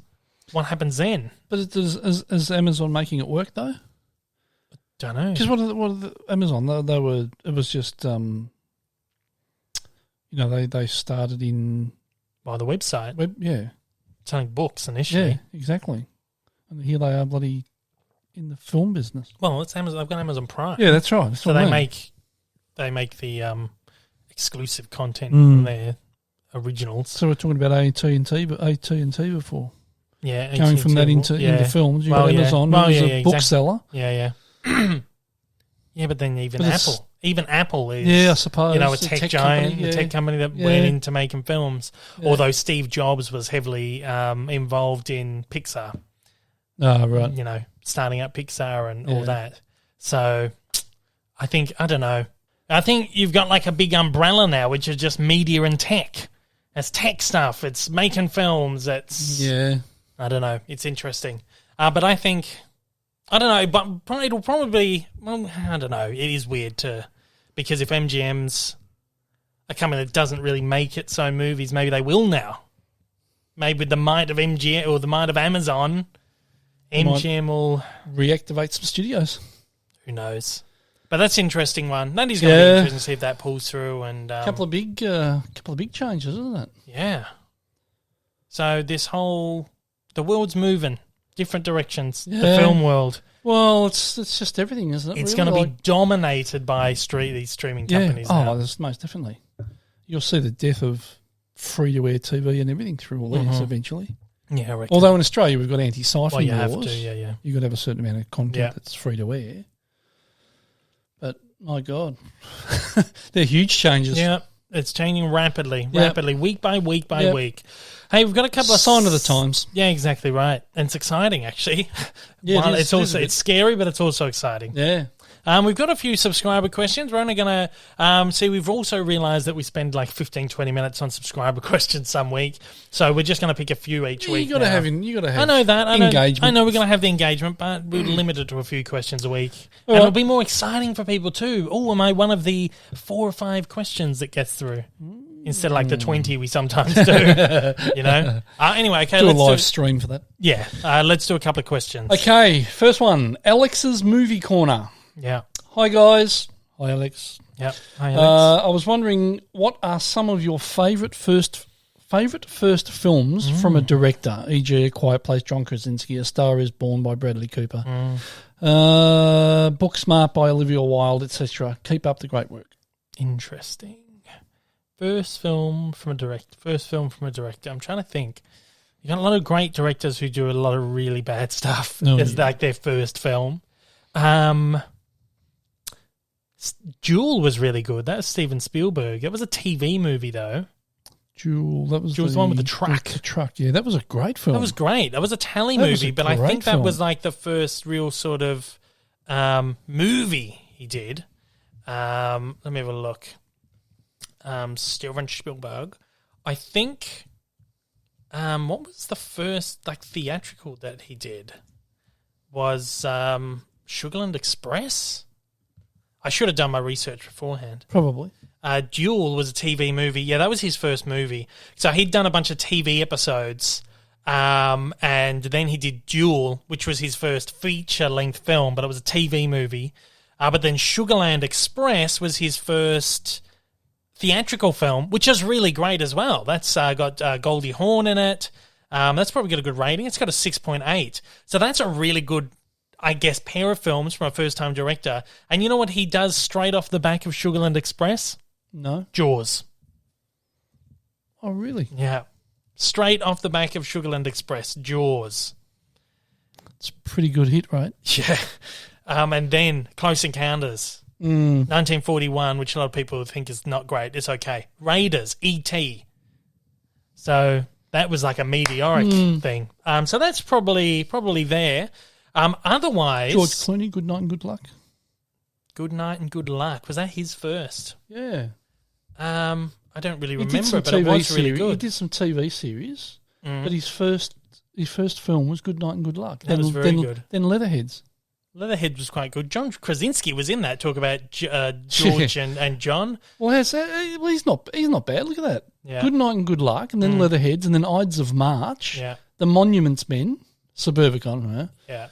What happens then? But is Amazon making it work, though? Don't know. Because what are the Amazon? They were. It was just they started in by the website. Selling books initially. Yeah, exactly. And here they are, bloody in the film business. Well, it's Amazon. They've got Amazon Prime. Yeah, that's right. That's so they make the exclusive content from their originals. So we're talking about AT&T before. Yeah, going from that into films. You've got Amazon, who's a bookseller. Yeah. Yeah, but then even Apple is, I suppose, a tech giant, a tech company that went into making films. Yeah. Although Steve Jobs was heavily involved in Pixar. Oh, right. Starting up Pixar and all that. So I don't know. I think you've got like a big umbrella now, which is just media and tech. It's tech stuff. It's making films. I don't know. It's interesting. But I think, I don't know, but it'll probably, I don't know. It is weird because if MGM's a company that doesn't really make its own movies, maybe they will now. Maybe with the might of MGM or the might of Amazon, MGM will reactivate some studios. Who knows? But that's an interesting one. That is going to be interesting to see if that pulls through. And couple of big changes, isn't it? Yeah. So the world's moving different directions. Yeah. The film world. Well, it's just everything, isn't it? It's going to be dominated by these streaming companies. Oh, most definitely. You'll see the death of free-to-air TV and everything through all this eventually. Yeah, I reckon. Although in Australia we've got anti-siphoning laws. You have to, yeah. You've got to have a certain amount of content that's free-to-air. But, my God, they're huge changes. Yeah, it's changing rapidly, week by week by week. Hey, we've got a couple of sign of the times. Yeah, exactly right, and it's exciting actually. Yeah, it's scary, but it's also exciting. Yeah. We've got a few subscriber questions. We're only going to see. We've also realised that we spend like 15, 20 minutes on subscriber questions some week, so we're just going to pick a few each week. You got to have. I know that engagement. I know we're going to have the engagement, but we're limited to a few questions a week, and it'll be more exciting for people too. Oh, am I one of the 4 or 5 questions that gets through? Instead of like the 20 we sometimes do, Anyway, okay. Let's do a live stream for that. Yeah, let's do a couple of questions. Okay, first one, Alex's Movie Corner. Yeah. Hi, guys. Hi, Alex. Yeah. Hi, Alex. I was wondering, what are some of your favourite first films from a director, e.g. A Quiet Place, John Krasinski, A Star Is Born by Bradley Cooper, Booksmart by Olivia Wilde, etc. Keep up the great work. Interesting. First film from a director. I'm trying to think. You got a lot of great directors who do a lot of really bad stuff. It's like their first film. Jewel was really good. That was Steven Spielberg. It was a TV movie, though. Jewel. That was Jewel's the one with the truck. The truck, yeah. That was a great film. That was great. That was a tally movie, but I think that was like the first real sort of movie he did. Let me have a look. Steven Spielberg. I think, what was the first like theatrical that he did? Was Sugarland Express? I should have done my research beforehand. Probably. Duel was a TV movie. Yeah, that was his first movie. So he'd done a bunch of TV episodes, and then he did Duel, which was his first feature-length film, but it was a TV movie. But then Sugarland Express was his first theatrical film, which is really great as well. That's got Goldie Hawn in it. That's probably got a good rating. It's got a 6.8. So that's a really good, I guess, pair of films from a first-time director. And you know what he does straight off the back of Sugarland Express? No. Jaws. Oh, really? Yeah. Straight off the back of Sugarland Express, Jaws. It's a pretty good hit, right? Yeah. And then Close Encounters. 1941, which a lot of people think is not great. It's okay. Raiders, E.T. So that was like a meteoric thing. So that's probably there. Otherwise... George Clooney, Good Night and Good Luck. Good Night and Good Luck. Was that his first? Yeah. I don't really remember, but it was really good. He did some TV series, but his first film was Good Night and Good Luck. That was very good. Then Leatherheads. Leatherhead was quite good. John Krasinski was in that. Talk about George and John. Well, he's not bad. Look at that. Yeah. Good Night and Good Luck, and then Leatherheads, and then Ides of March. Yeah. The Monuments Men, Suburbicon. Yeah.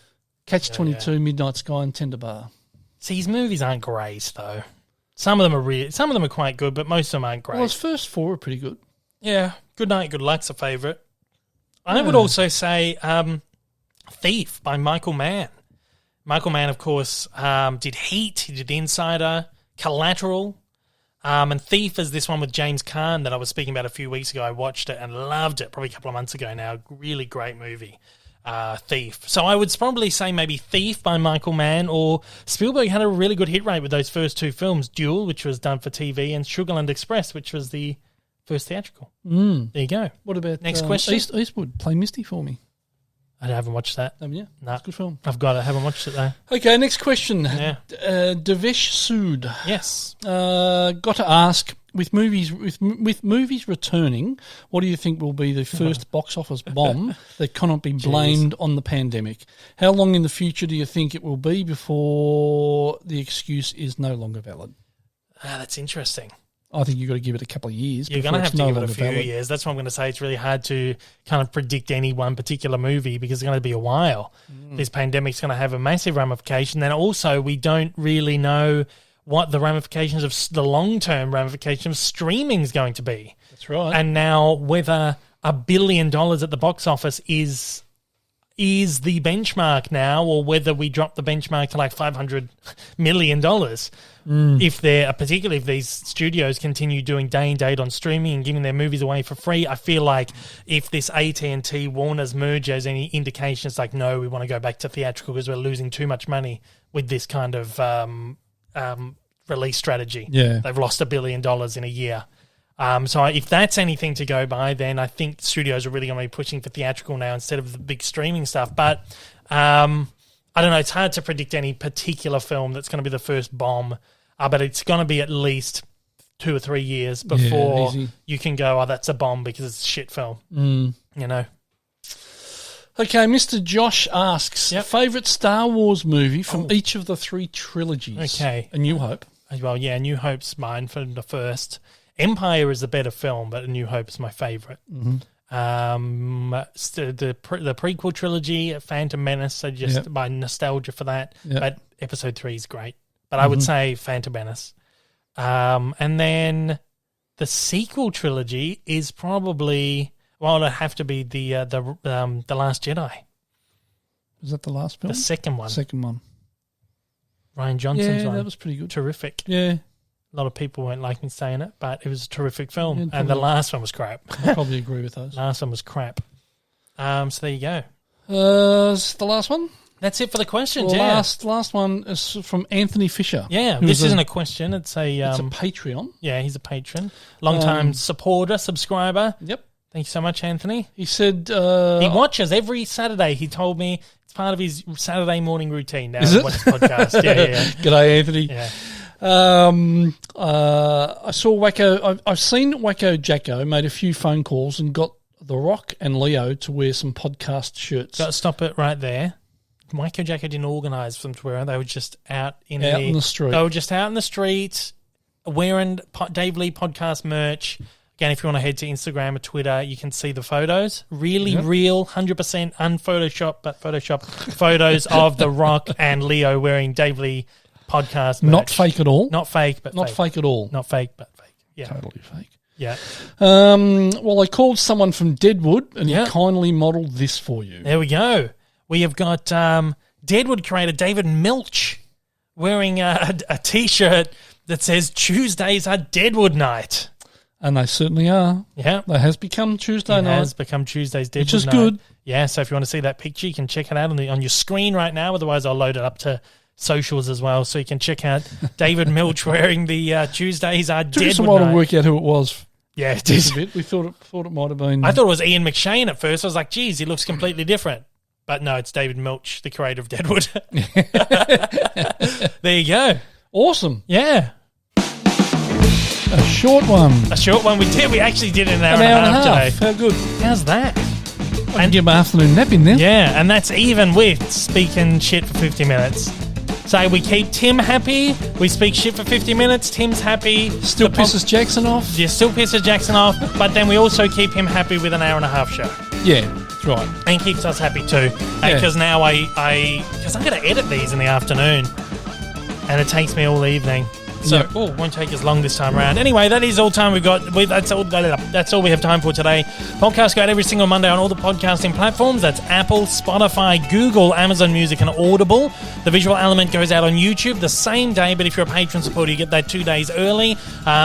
Catch-22, Midnight Sky, and Tender Bar. See, his movies aren't great though. Some of them are quite good, but most of them aren't great. Well, his first four are pretty good. Yeah. Good Night, Good Luck's a favourite. I would also say Thief by Michael Mann. Michael Mann, of course, did Heat, he did The Insider, Collateral, and Thief is this one with James Caan that I was speaking about a few weeks ago. I watched it and loved it, probably a couple of months ago now. Really great movie, Thief. So I would probably say maybe Thief by Michael Mann, or Spielberg had a really good hit rate with those first two films, Duel, which was done for TV, and Sugarland Express, which was the first theatrical. There you go. What about next question? Eastwood, Play Misty for me. I haven't watched that. Yeah, no. It's a good film. I've got it. I haven't watched it though. Okay, next question. Yeah. Devesh Sood. Yes. Got to ask, with movies returning, what do you think will be the first box office bomb that cannot be blamed on the pandemic? How long in the future do you think it will be before the excuse is no longer valid? That's interesting. I think you've got to give it a couple of years. You're going to have to give it a few years. That's what I'm going to say. It's really hard to kind of predict any one particular movie because it's going to be a while. This pandemic's going to have a massive ramification. And also, we don't really know what the ramifications of the long-term ramifications of streaming is going to be. That's right. And now whether $1 billion at the box office is the benchmark now, or whether we drop the benchmark to like $500 million. Particularly if these studios continue doing day and date on streaming and giving their movies away for free, I feel like if this AT&T Warner's merger has any indication, it's like, no, we want to go back to theatrical because we're losing too much money with this kind of release strategy. Yeah. They've lost $1 billion in a year. So if that's anything to go by, then I think studios are really going to be pushing for theatrical now instead of the big streaming stuff. But I don't know. It's hard to predict any particular film that's going to be the first bomb, but it's going to be at least 2 or 3 years before you can go, oh, that's a bomb because it's a shit film. You know. Okay, Mr. Josh asks, favourite Star Wars movie from each of the 3 trilogies? Okay. A New Hope. Well, yeah, New Hope's mine for the first. Empire is a better film, but A New Hope's my favourite. The prequel trilogy, Phantom Menace, so just my nostalgia for that. But Episode 3 is great. But I would say Phantom Menace. And then the sequel trilogy is probably, well, it'd have to be the Last Jedi. Is that the last film? The second one. Second one. Rian Johnson's one. Yeah, that was pretty good. Terrific. Yeah. A lot of people won't like me saying it, but it was a terrific film. And the last one was crap. I probably agree with those. Last one was crap. So there you go. Is the last one? That's it for the questions. Well, yeah. Last one is from Anthony Fisher. Yeah, this isn't a question. It's a Patreon. Yeah, he's a patron, long-time supporter, subscriber. Yep. Thank you so much, Anthony. He said he watches every Saturday. He told me it's part of his Saturday morning routine now. Is it? Watch his podcast. Yeah. G'day, Anthony. Yeah. I saw Wacko. I've seen Wacko Jacko made a few phone calls and got The Rock and Leo to wear some podcast shirts. Got to stop it right there. Wacko Jacko didn't organise for them to wear them. They were just out in the street. They were just out in the street wearing Dave Lee podcast merch. Again, if you want to head to Instagram or Twitter, you can see the photos. Really real, 100% unphotoshopped, but Photoshop photos of The Rock and Leo wearing Dave Lee podcast merch. Not fake at all. Not fake, but not fake at all. Not fake, but fake. Yeah. Totally fake. Yeah. Well, I called someone from Deadwood and he kindly modelled this for you. There we go. We have got Deadwood creator David Milch wearing a T-shirt that says Tuesdays are Deadwood night. And they certainly are. Yeah. That has become Tuesday night. It has become Tuesday's Deadwood night. Which is good. Yeah, so if you want to see that picture, you can check it out on your screen right now. Otherwise, I'll load it up to socials as well, so you can check out David Milch wearing the Tuesdays are Deadwood night. Took us a while to work out who it was. Yeah, it is. A bit. We thought it might have been... I thought it was Ian McShane at first. I was like, geez, he looks completely different. But no, it's David Milch, the creator of Deadwood. There you go. Awesome. Yeah. A short one. A short one. We did. We actually did an hour and a half today. How good. How's that? I can get my afternoon nap in there. Yeah, and that's even with speaking shit for 50 minutes. So we keep Tim happy. We speak shit for 50 minutes. Tim's happy. Still pisses Jackson off. Yeah, still pisses Jackson off. But then we also keep him happy with an hour and a half show. Yeah, that's right. And keeps us happy too. Because now because I'm going to edit these in the afternoon. And it takes me all evening. So it won't take as long this time around. Anyway, that is all time we've got. That's all we have time for today. Podcast go out every single Monday on all the podcasting platforms. That's Apple, Spotify, Google, Amazon Music, and Audible. The visual element goes out on YouTube the same day, but if you're a patron supporter, you get that 2 days early.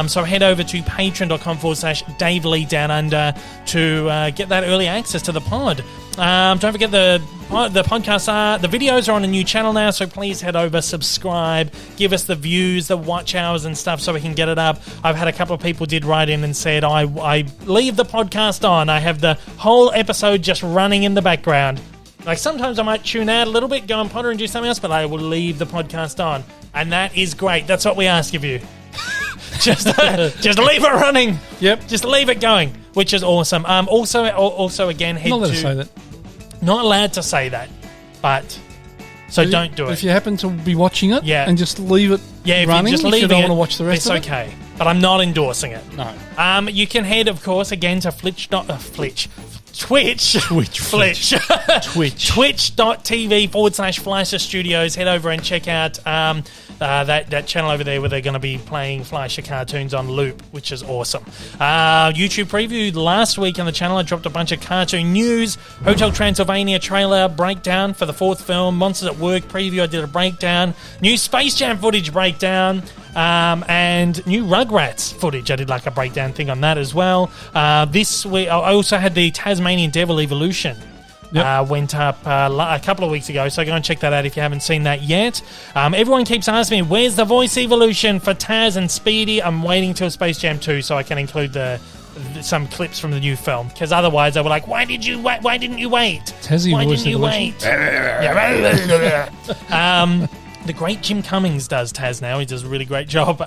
So head over to patreon.com/Dave Lee Down Under to get that early access to the pod. Don't forget the podcasts the videos are on a new channel now, so please head over, subscribe, give us the views, the watch hours and stuff so we can get it up. I've had a couple of people did write in and said I leave the podcast on. I have the whole episode just running in the background. Like sometimes I might tune out a little bit, go and ponder and do something else, but I will leave the podcast on. And that is great. That's what we ask of you. Just leave it running. Yep. Just leave it going, which is awesome. Also again, head not to... Say that. Not allowed to say that, but... So don't do it. If you happen to be watching it and just leave it running, just if you don't want to watch the rest of it. It's okay, but I'm not endorsing it. No. You can head, of course, again to Twitch.tv/Fleischer Studios. Head over and check out that channel over there where they're going to be playing Fleischer cartoons on loop, which is awesome. YouTube preview last week on the channel. I dropped a bunch of cartoon news. Hotel Transylvania trailer breakdown for the 4th film. Monsters at Work preview. I did a breakdown. New Space Jam footage breakdown. And new Rugrats footage. I did like a breakdown thing on that as well. This week, I also had the Tasmanian Devil Evolution. Went up a couple of weeks ago, so go and check that out if you haven't seen that yet. Everyone keeps asking me, where's the voice evolution for Taz and Speedy? I'm waiting till Space Jam 2 so I can include some clips from the new film, because otherwise they were like, why didn't you wait? Why didn't you wait? The great Jim Cummings does Taz now. He does a really great job.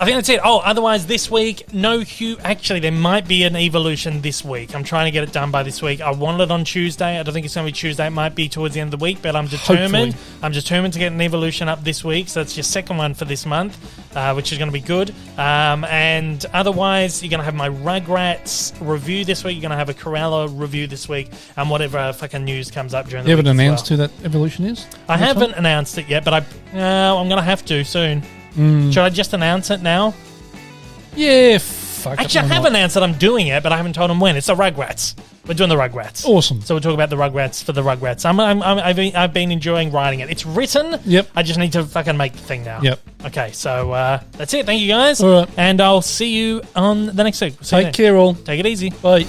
I think that's it. Otherwise this week, no Hugh. Actually, there might be an evolution this week. I'm trying to get it done by this week. I wanted it on Tuesday. I don't think it's going to be Tuesday. It might be towards the end of the week, but I'm determined. Hopefully. I'm determined to get an evolution up this week. So that's your second one for this month, which is going to be good. And otherwise, you're going to have my Rugrats review this week. You're going to have a Corella review this week, and whatever fucking news comes up during the week. You haven't announced who that evolution is? I haven't announced it yet, but I'm going to have to soon. Should I just announce it now? Yeah, fuck. Actually, I have announced that I'm doing it, but I haven't told them when. It's the Rugrats. We're doing the Rugrats. Awesome. So we'll talk about the Rugrats for the Rugrats. I've been enjoying writing it. It's written. Yep. I just need to fucking make the thing now. Yep. Okay, so that's it. Thank you, guys. All right. And I'll see you on the next week. Take care, all. Take it easy. Bye.